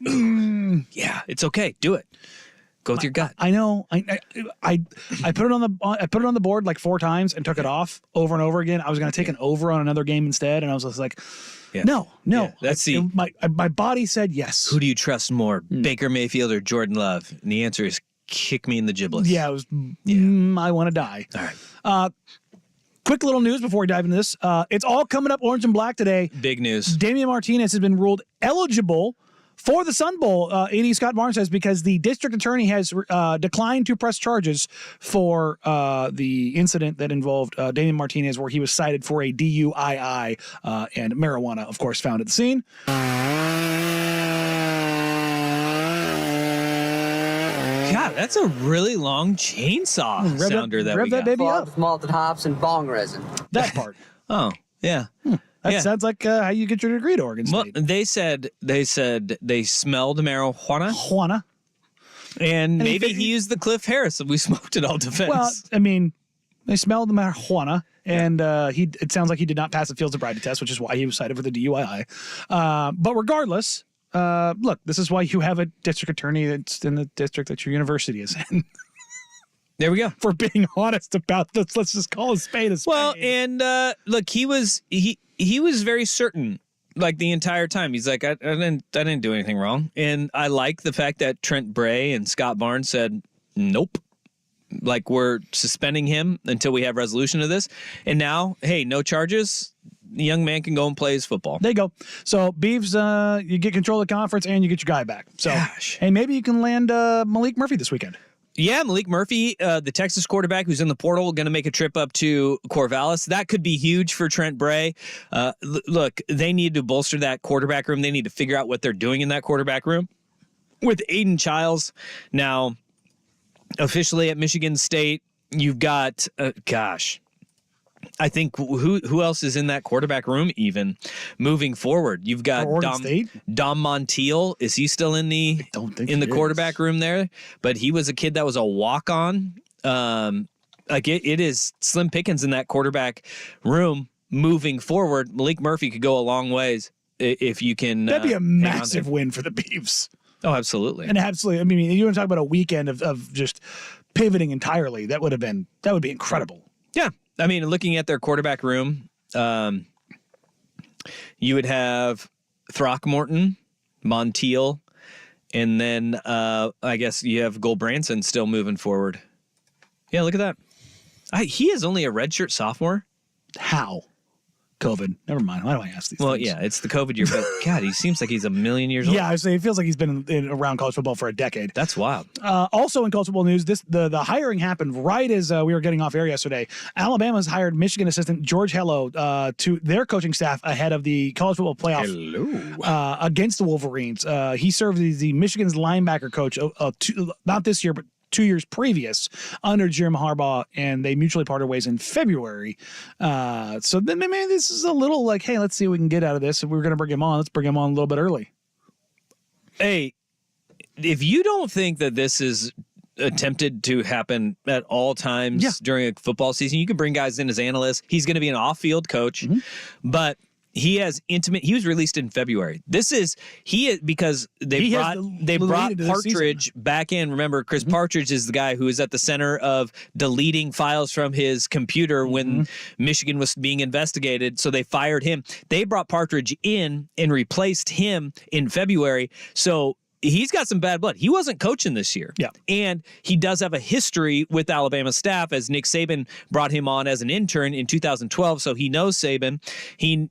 Yeah, it's okay. Do it. Go with your gut. I know. I put it on the board like 4 times and took it off over and over again. I was going to take an over on another game instead, and I was just like, no. Yeah, that's my body said yes. Who do you trust more, Baker Mayfield or Jordan Love? And the answer is kick me in the giblets. Yeah, it was. I want to die. All right. Quick little news before we dive into this. It's all coming up orange and black today. Big news. Damian Martinez has been ruled eligible for the Sun Bowl. AD Scott Barnes says because the district attorney has declined to press charges for the incident that involved Damian Martinez, where he was cited for a DUI and marijuana, of course, found at the scene. God, that's a really long chainsaw sounder that we rev got. that baby up. Malted hops and bong resin. That part. Oh, yeah. That sounds like how you get your degree to Oregon State. Well, they said they smelled marijuana. Juana. And maybe he used the Cliff Harris of We Smoked It All defense. Well, I mean, they smelled the marijuana, and it sounds like he did not pass the field sobriety test, which is why he was cited for the DUI. But regardless, look, this is why you have a district attorney that's in the district that your university is in. There we go. For being honest about this, let's just call a spade a spade. Well, and look, he was very certain, like the entire time. He's like, I didn't do anything wrong, and I like the fact that Trent Bray and Scott Barnes said, nope. Like, we're suspending him until we have resolution of this. And now, hey, no charges. The young man can go and play his football. There you go. So, Beavs, you get control of the conference and you get your guy back. So, hey, maybe you can land Malik Murphy this weekend. Yeah, Malik Murphy, the Texas quarterback who's in the portal, going to make a trip up to Corvallis. That could be huge for Trent Bray. Look, they need to bolster that quarterback room. They need to figure out what they're doing in that quarterback room. With Aiden Childs now officially at Michigan State, you've got, I think who else is in that quarterback room even moving forward? You've got Dom Montiel. Is he still in the quarterback room there? But he was a kid that was a walk-on. It is slim pickings in that quarterback room moving forward. Malik Murphy could go a long ways if you can. That'd be a massive win for the Beavs. Oh, absolutely. And absolutely. I mean, you want to talk about a weekend of just pivoting entirely. That would be incredible. Yeah. I mean, looking at their quarterback room, you would have Throckmorton, Montiel, and then I guess you have Goldbranson still moving forward. Yeah, look at that. He is only a redshirt sophomore. How? COVID. Never mind. Why do I ask these things? Well, yeah, it's the COVID year, but God, he seems like he's a million years old. Yeah, I say it feels like he's been around college football for a decade. That's wild. Also in college football news, the hiring happened right as we were getting off air yesterday. Alabama's hired Michigan assistant George Hello to their coaching staff ahead of the college football playoff against the Wolverines. He served as the Michigan's linebacker coach, not this year, but 2 years previous under Jim Harbaugh, and they mutually parted ways in February. So then maybe this is a little like, hey, let's see what we can get out of this. If we're going to bring him on, let's bring him on a little bit early. Hey, if you don't think that this is attempted to happen at all times during a football season, you can bring guys in as analysts. He's going to be an off-field coach, but he has he was released in February. Because they brought Partridge back in. Remember, Chris Partridge is the guy who is at the center of deleting files from his computer when Michigan was being investigated. So they fired him. They brought Partridge in and replaced him in February. So he's got some bad blood. He wasn't coaching this year. Yeah. And he does have a history with Alabama staff, as Nick Saban brought him on as an intern in 2012. So he knows Saban. He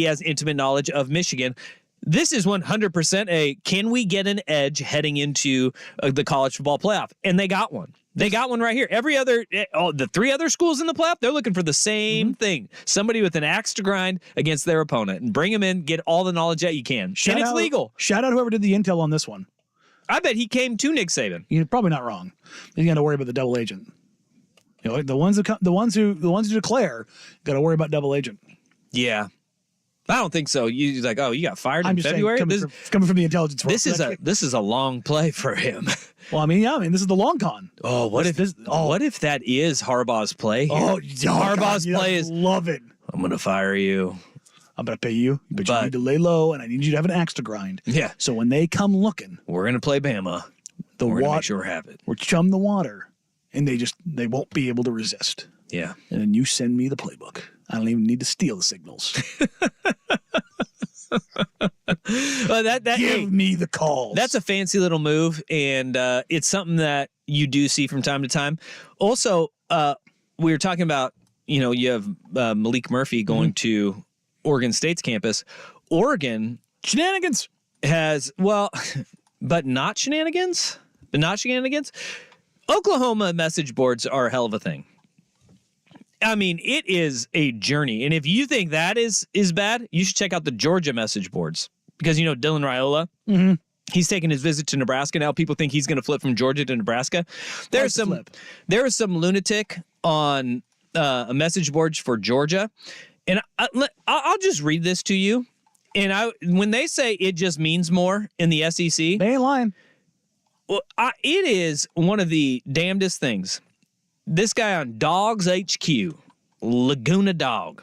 has intimate knowledge of Michigan. This is 100% can we get an edge heading into the college football playoff? And they got one. They got one right here. The 3 other schools in the playoff, they're looking for the same thing. Somebody with an axe to grind against their opponent and bring them in, get all the knowledge that you can. And it's legal. Shout out whoever did the intel on this one. I bet he came to Nick Saban. You're probably not wrong. You got to worry about the double agent. The ones who declare got to worry about double agent. Yeah. I don't think so. You're like, oh, you got fired I'm in just February? saying, coming from the intelligence force. This is a long play for him. Well, I mean, this is the long con. Oh, what if that is Harbaugh's play here? Oh, Harbaugh's play is, love it. I'm going to fire you. I'm going to pay you, but you need to lay low, and I need you to have an axe to grind. Yeah. So when they come looking, We're going to play Bama. We're going to make sure we have it. We're chum the water, and they won't be able to resist. Yeah. And then you send me the playbook. I don't even need to steal the signals. Give me the calls. That's a fancy little move, and it's something that you do see from time to time. Also, we were talking about, you have Malik Murphy going to Oregon State's campus. Oregon shenanigans has, but not shenanigans. Oklahoma message boards are a hell of a thing. I mean, it is a journey. And if you think that is bad, you should check out the Georgia message boards. Because, Dylan Raiola, he's taking his visit to Nebraska now. People think he's going to flip from Georgia to Nebraska. There is some lunatic on a message board for Georgia. And I'll just read this to you. And when they say it just means more in the SEC, they ain't lying. Well, it is one of the damnedest things. This guy on Dogs HQ, Laguna Dog.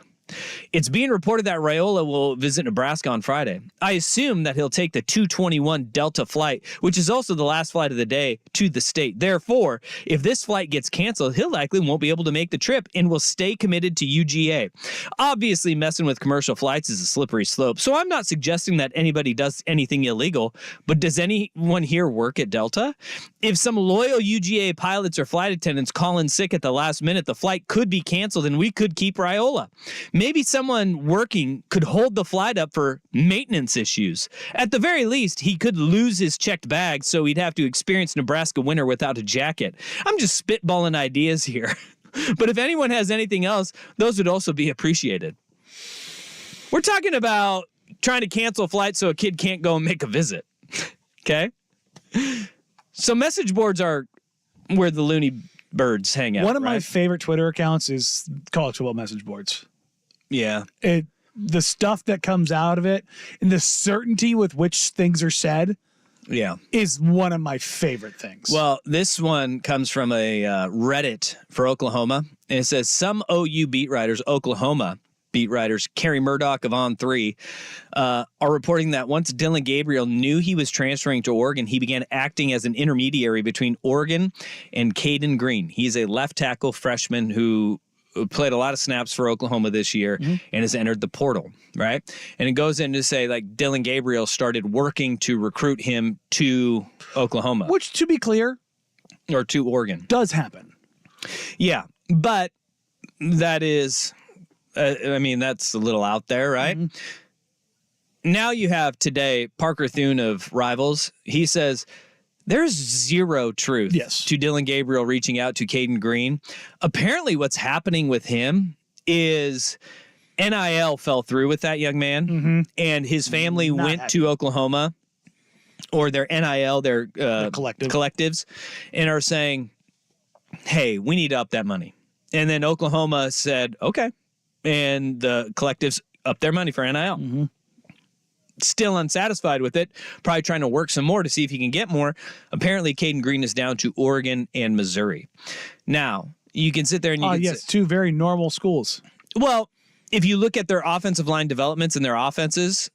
It's being reported that Raiola will visit Nebraska on Friday. I assume that he'll take the 221 Delta flight, which is also the last flight of the day to the state. Therefore, if this flight gets canceled, he'll likely won't be able to make the trip and will stay committed to UGA. Obviously, messing with commercial flights is a slippery slope, so I'm not suggesting that anybody does anything illegal, but does anyone here work at Delta? If some loyal UGA pilots or flight attendants call in sick at the last minute, the flight could be canceled and we could keep Raiola. Maybe someone working could hold the flight up for maintenance issues. At the very least, he could lose his checked bag, so he'd have to experience Nebraska winter without a jacket. I'm just spitballing ideas here. But if anyone has anything else, those would also be appreciated. We're talking about trying to cancel flights so a kid can't go and make a visit. Okay? So message boards are where the loony birds hang out. One of my favorite Twitter accounts is college football message boards. Yeah. The stuff that comes out of it and the certainty with which things are said is one of my favorite things. Well, this one comes from a Reddit for Oklahoma, and it says some OU beat writers, Oklahoma beat writers, Kerry Murdoch of On3, are reporting that once Dylan Gabriel knew he was transferring to Oregon, he began acting as an intermediary between Oregon and Caden Green. He's a left tackle freshman who played a lot of snaps for Oklahoma this year and has entered the portal, right? And it goes in to say, like, Dylan Gabriel started working to recruit him to Oklahoma. Which, to be clear, or to Oregon. Does happen. Yeah, but that is, that's a little out there, right? Now you have today Parker Thune of Rivals. He says, there's zero truth to Dylan Gabriel reaching out to Caden Green. Apparently what's happening with him is NIL fell through with that young man, and his family went to Oklahoma, or their NIL, their collectives, and are saying, hey, we need to up that money. And then Oklahoma said, okay. And the collectives upped their money for NIL. Still unsatisfied with it, probably trying to work some more to see if he can get more. Apparently, Caden Green is down to Oregon and Missouri. Now, you can sit there and you can say, two very normal schools. Well, if you look at their offensive line developments and their offenses,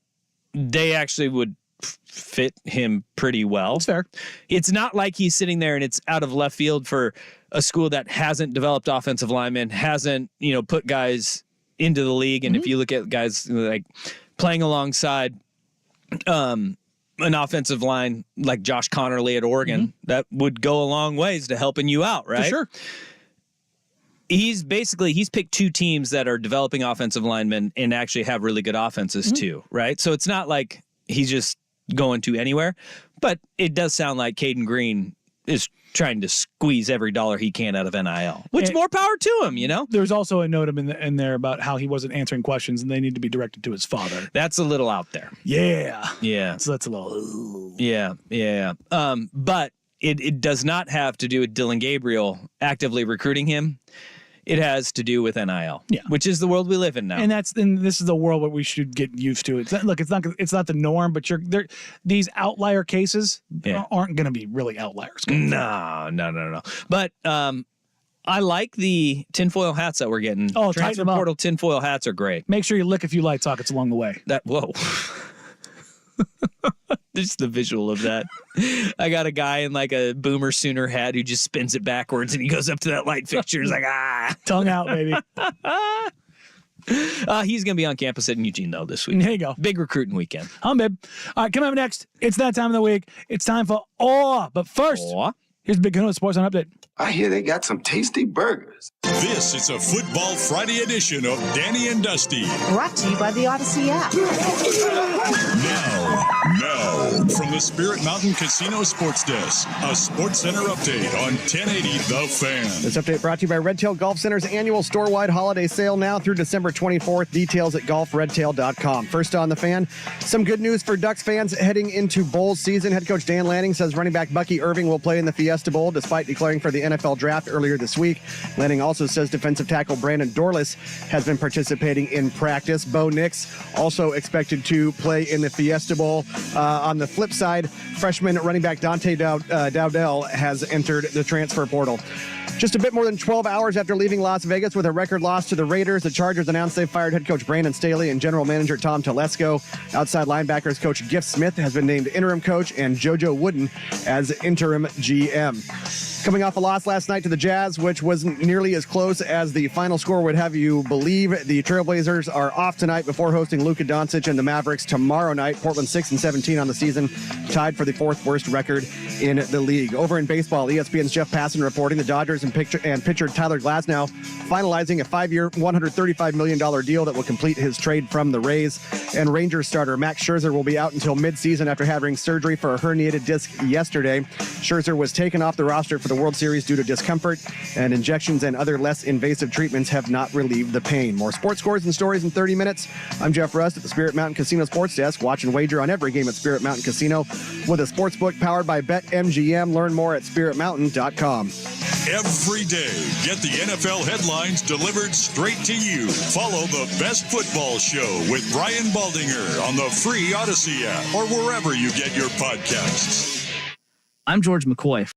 they actually would fit him pretty well. That's fair. It's not like he's sitting there and it's out of left field for a school that hasn't developed offensive linemen, hasn't, put guys into the league. And if you look at guys like playing alongside an offensive line like Josh Connerly at Oregon, that would go a long ways to helping you out, right? For sure. He's picked two teams that are developing offensive linemen and actually have really good offenses too, right? So it's not like he's just going to anywhere, but it does sound like Caden Green is trying to squeeze every dollar he can out of NIL, which And- more power to him, There's also a note in there about how he wasn't answering questions and they need to be directed to his father. That's a little out there. Yeah. Yeah. So that's a little. Yeah. But it does not have to do with Dylan Gabriel actively recruiting him. It has to do with NIL, which is the world we live in now. And this is the world where we should get used to. It's not the norm, but these outlier cases aren't going to be really outliers. No. But I like the tinfoil hats that we're getting. Oh, tighten Transfer them up. portal tinfoil hats are great. Make sure you lick a few light sockets along the way. Whoa. Just the visual of that. I got a guy in like a Boomer Sooner hat who just spins it backwards and he goes up to that light fixture. He's like, Tongue out, baby. He's going to be on campus at Eugene, though, this week. There you go. Big recruiting weekend. Babe. All right, coming up next, it's that time of the week. It's time for Awe. But first, here's Big Canoe Sports on Update. I hear they got some tasty burgers. This is a Football Friday edition of Danny and Dusty. Brought to you by the Odyssey app. Now, from the Spirit Mountain Casino Sports Desk, a Sports Center update on 1080 The Fan. This update brought to you by Redtail Golf Center's annual store-wide holiday sale now through December 24th. Details at golfredtail.com. First on The Fan, some good news for Ducks fans heading into bowl season. Head coach Dan Lanning says running back Bucky Irving will play in the Fiesta Bowl despite declaring for the NFL draft earlier this week. Lanning also says defensive tackle Brandon Dorless has been participating in practice. Bo Nix also expected to play in the Fiesta Bowl. On the flip side, freshman running back Dante Dowdell has entered the transfer portal. Just a bit more than 12 hours after leaving Las Vegas with a record loss to the Raiders, the Chargers announced they've fired head coach Brandon Staley and general manager Tom Telesco. Outside linebackers coach Giff Smith has been named interim coach and JoJo Wooden as interim GM. Coming off a loss last night to the Jazz, which wasn't nearly as close as the final score would have you believe, the Trailblazers are off tonight before hosting Luka Doncic and the Mavericks tomorrow night. Portland 6-17 on the season, tied for the fourth worst record in the league. Over in baseball, ESPN's Jeff Passan reporting the Dodgers and pitcher Tyler Glasnow finalizing a 5-year, $135 million deal that will complete his trade from the Rays. And Rangers starter Max Scherzer will be out until midseason after having surgery for a herniated disc yesterday. Scherzer was taken off the roster for the World Series due to discomfort, and injections and other less invasive treatments have not relieved the pain. More sports scores and stories in 30 minutes. I'm Jeff Rust at the Spirit Mountain Casino Sports Desk. Watch and wager on every game at Spirit Mountain Casino with a sportsbook powered by BetMGM. Learn more at spiritmountain.com. Every day, get the NFL headlines delivered straight to you. Follow the Best Football Show with Brian Baldinger on the free Odyssey app or wherever you get your podcasts. I'm George McCoy.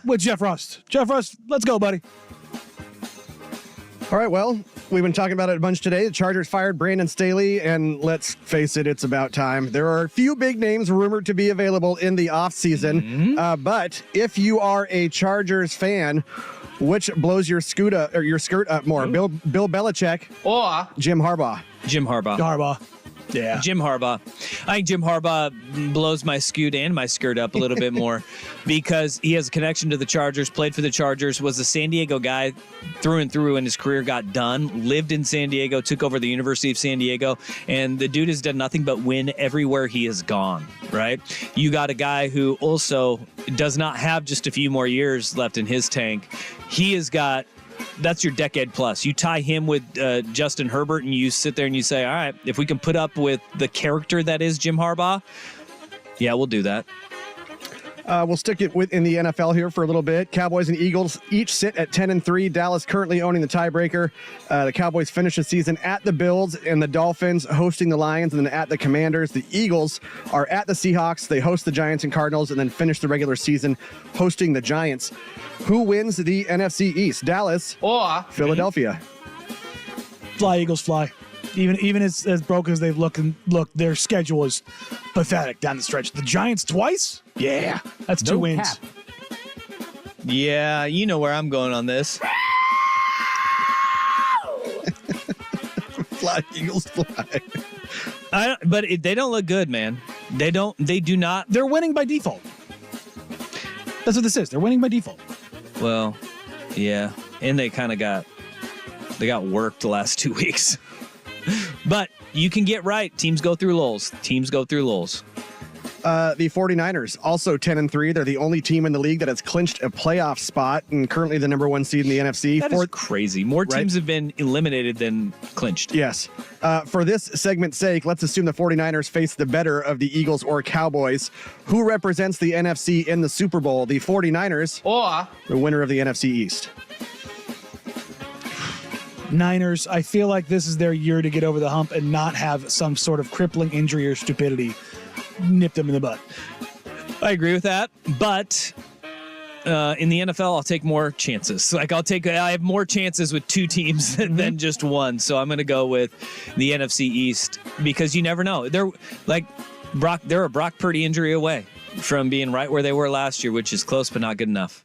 with Jeff Rust. Jeff Rust, let's go, buddy. All right, well, we've been talking about it a bunch today. The Chargers fired Brandon Staley, and let's face it, it's about time. There are a few big names rumored to be available in the offseason, but if you are a Chargers fan, which blows your skirt up more, Bill Belichick or Jim Harbaugh? Jim Harbaugh. Harbaugh. Yeah. Jim Harbaugh. I think Jim Harbaugh blows my scoot and my skirt up a little bit more because he has a connection to the Chargers, played for the Chargers, was a San Diego guy through and through when his career got done, lived in San Diego, took over the University of San Diego, and the dude has done nothing but win everywhere he has gone, right? You got a guy who also does not have just a few more years left in his tank. He has got... That's your decade plus. You tie him with Justin Herbert, and you sit there and you say, all right, if we can put up with the character that is Jim Harbaugh, yeah, we'll do that. We'll stick it in the NFL here for a little bit. Cowboys and Eagles each sit at 10-3. Dallas currently owning the tiebreaker. The Cowboys finish the season at the Bills, and the Dolphins hosting the Lions, and then at the Commanders. The Eagles are at the Seahawks. They host the Giants and Cardinals, and then finish the regular season hosting the Giants. Who wins the NFC East? Dallas or Philadelphia? Fly, Eagles, fly. Even as broken as they've looked, their schedule is pathetic down the stretch. The Giants twice? Yeah, that's 2 wins. Cap. Yeah, you know where I'm going on this. Fly, Eagles, fly. But they don't look good, man. They do not. They're winning by default. That's what this is. They're winning by default. Well, yeah, and they kind of got worked the last 2 weeks. But you can get right. Teams go through lulls. The 49ers, also 10-3. They're the only team in the league that has clinched a playoff spot and currently the number 1 seed in the NFC. That is crazy. More teams have been eliminated than clinched. Yes. For this segment's sake, let's assume the 49ers face the better of the Eagles or Cowboys. Who represents the NFC in the Super Bowl? The 49ers or the winner of the NFC East? Niners, I feel like this is their year to get over the hump and not have some sort of crippling injury or stupidity nip them in the butt. I agree with that, but in the NFL, I'll take more chances. I have more chances with 2 teams than just one. So I'm going to go with the NFC East because you never know. They're a Brock Purdy injury away from being right where they were last year, which is close but not good enough.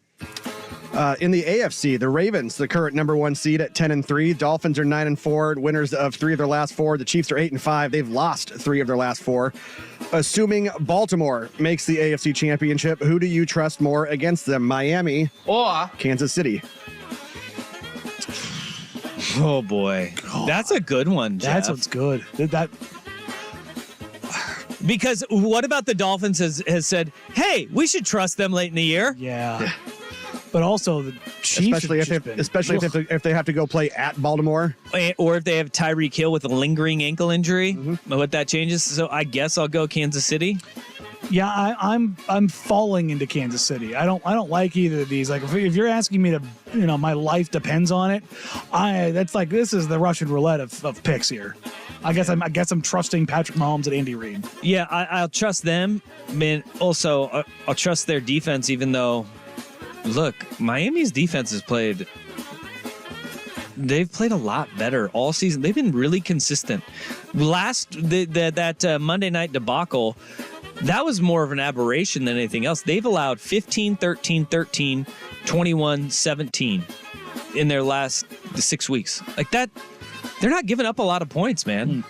In the AFC, the Ravens, the current number 1 seed at 10-3. Dolphins are 9-4, winners of 3 of their last 4. The Chiefs are 8-5. They've lost 3 of their last 4. Assuming Baltimore makes the AFC Championship, who do you trust more against them, Miami or Kansas City? Oh boy, that's a good one, Jeff. That's what's good. Because what about the Dolphins has said, hey, we should trust them late in the year? Yeah. But also the Chiefs, especially if they have to go play at Baltimore, or if they have Tyreek Hill with a lingering ankle injury, what that changes. So I guess I'll go Kansas City. Yeah, I'm falling into Kansas City. I don't like either of these. Like if you're asking me to, my life depends on it. This is the Russian roulette of picks here. I guess I'm trusting Patrick Mahomes and Andy Reid. Yeah, I'll trust them. Man, also I'll trust their defense, even though. Look, Miami's defense they've played a lot better all season. They've been really consistent. That Monday night debacle, that was more of an aberration than anything else. They've allowed 15, 13, 13, 21, 17 in their last 6 weeks. Like that, they're not giving up a lot of points, man.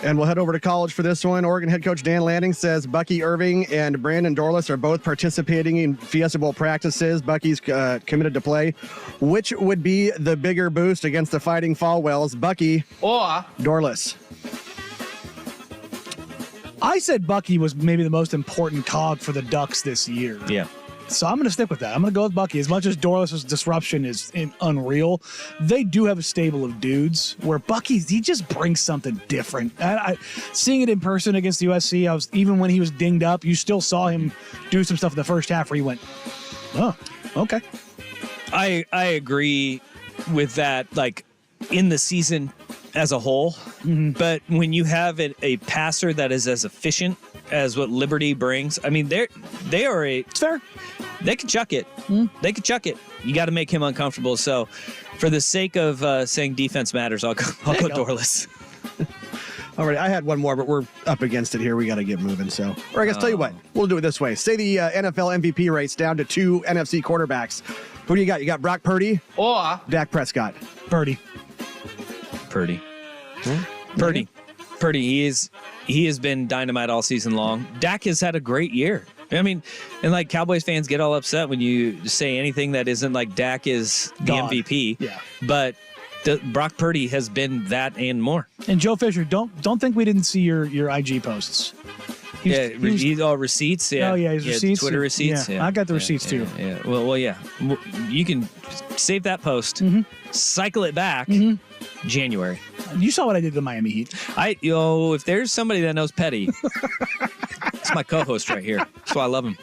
And we'll head over to college for this one. Oregon head coach Dan Lanning says Bucky Irving and Brandon Dorlus are both participating in Fiesta Bowl practices. Bucky's committed to play. Which would be the bigger boost against the Fighting Falwells, Bucky or Dorlus? I said Bucky was maybe the most important cog for the Ducks this year. Yeah. So I'm going to stick with that. I'm going to go with Bucky. As much as Dorlus's disruption is unreal, they do have a stable of dudes where he just brings something different. Seeing it in person against the USC, even when he was dinged up, you still saw him do some stuff in the first half where he went, oh, okay. I agree with that, like in the season as a whole. Mm-hmm. But when you have a passer that is as efficient as what Liberty brings, I mean, they are it's fair. They could chuck it. They could chuck it. You got to make him uncomfortable. So, for the sake of saying defense matters, I'll go Dorless. All right, I had one more, but we're up against it here. We got to get moving. So, or I guess tell you what, we'll do it this way. Say the NFL MVP race down to 2 NFC quarterbacks. Who do you got? You got Brock Purdy Or Dak Prescott? Purdy. Purdy. Purdy. He has been dynamite all season long. Dak has had a great year. I mean, and like Cowboys fans get all upset when you say anything that isn't like Dak is the God. MVP. Yeah. But Brock Purdy has been that and more. And Joe Fisher, don't think we didn't see your IG posts. He's all receipts. Yeah. Oh yeah, his receipts. Twitter receipts. Yeah. I got the receipts too. Yeah. Well, yeah. You can save that post, cycle it back, January. You saw what I did to the Miami Heat. If there's somebody that knows Petty, it's my co-host right here. That's why I love him.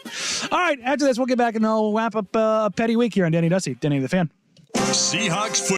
All right, after this, we'll get back and I'll wrap up a Petty week here on Danny Dusty, Danny the Fan. Seahawks football.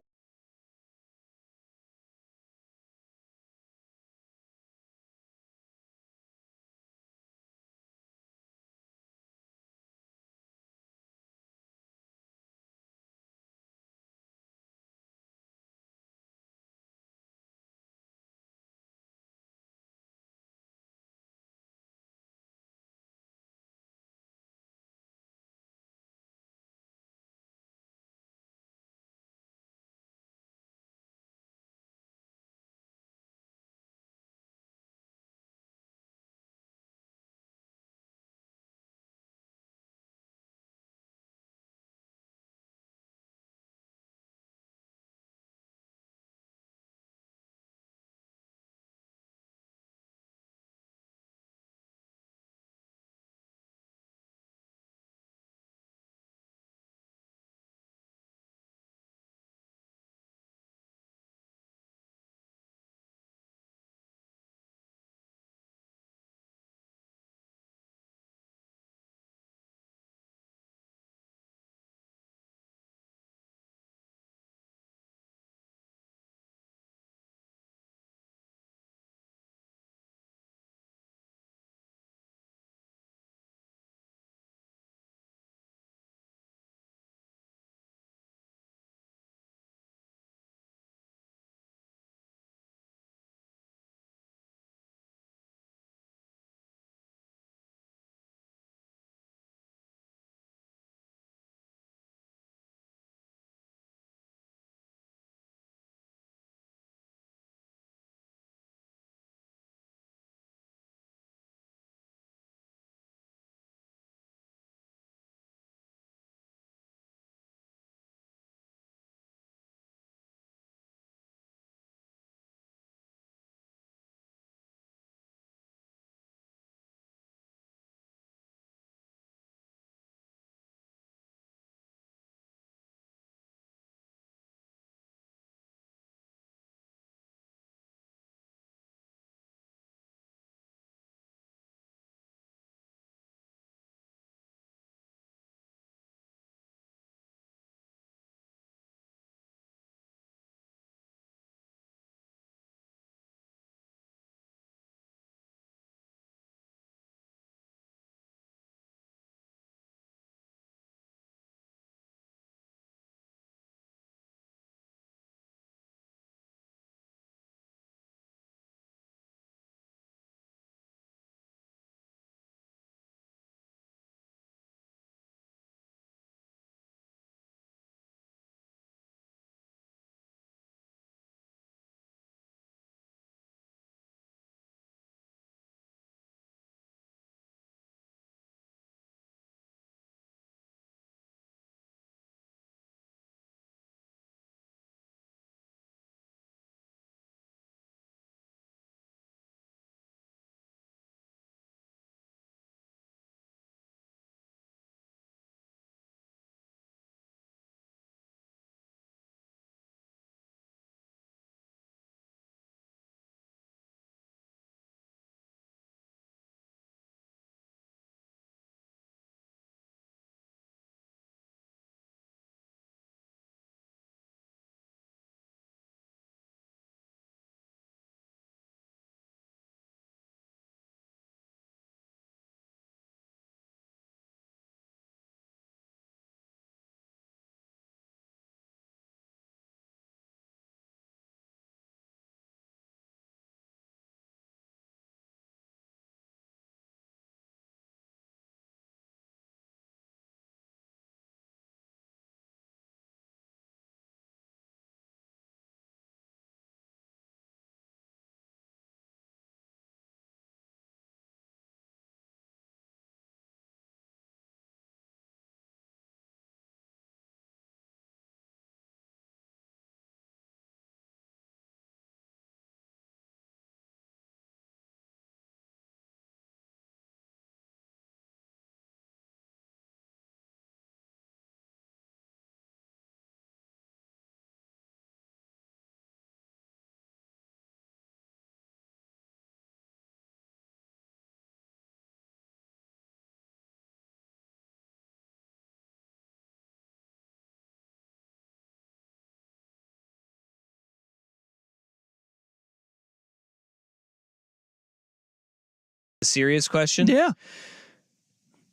serious question. Yeah.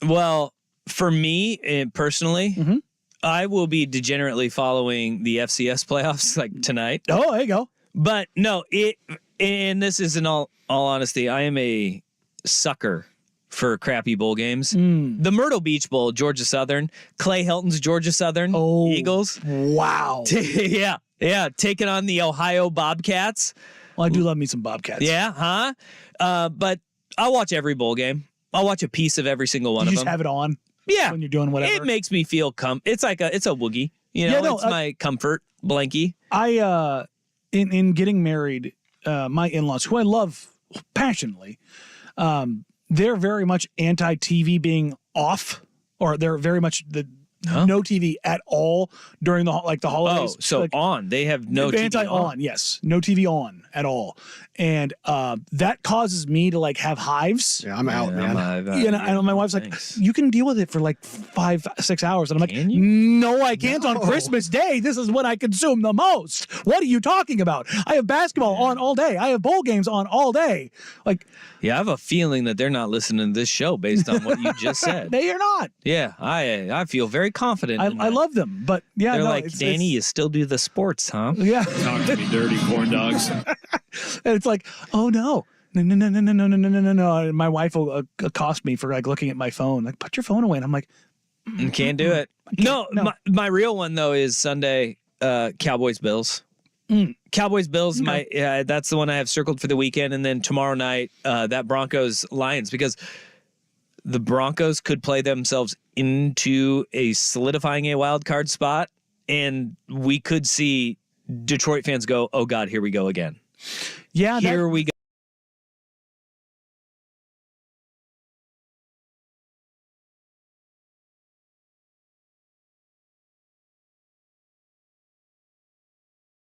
Well, for me personally, Mm-hmm. I will be degenerately following the FCS playoffs like tonight. Oh, there you go. But no, and this is in all honesty, I am a sucker for crappy bowl games. The Myrtle Beach Bowl, Georgia Southern, Clay Helton's Georgia Southern Eagles. Wow. Yeah, taking on the Ohio Bobcats. Well, I do love me some Bobcats. Yeah, huh? But I'll watch every bowl game. I'll watch a piece of every single one You of just them. have it on Yeah, when you're doing whatever. it makes me feel it's like it's a woogie. You know, Yeah, no, it's my comfort blankie. I in getting married, my in-laws, who I love passionately, they're very much anti-TV being off, or they're very much no TV at all during the holidays. Oh, so Like, on. They have no TV anti-on, yes, no TV on at all, and that causes me to like have hives. Yeah, I'm out, man. And my wife's thanks. like, you can deal with it for like 5-6 hours. And I'm like, Can you? no, I can't on Christmas Day. This is when I consume the most. What are you talking about? I have basketball on all day. I have bowl games on all day. Like, Yeah, I have a feeling that they're not listening to this show based on what you just said. they are not. Yeah, I feel very confident. in I that. love them. But yeah, They're no, like, Danny, you still do the sports, huh? yeah. Talk to me, dirty corn dogs. And it's like, oh no. No. And my wife will accost me for like looking at my phone. Like, put your phone away. And I'm like, Can't do it. No, no. My real one though is Sunday, Cowboys Bills. Cowboys Bills. That's the one I have circled for the weekend, and then tomorrow night that Broncos Lions, because the Broncos could play themselves into solidifying a wild card spot, and we could see Detroit fans go, "Oh God, here we go again." yeah, Here we go.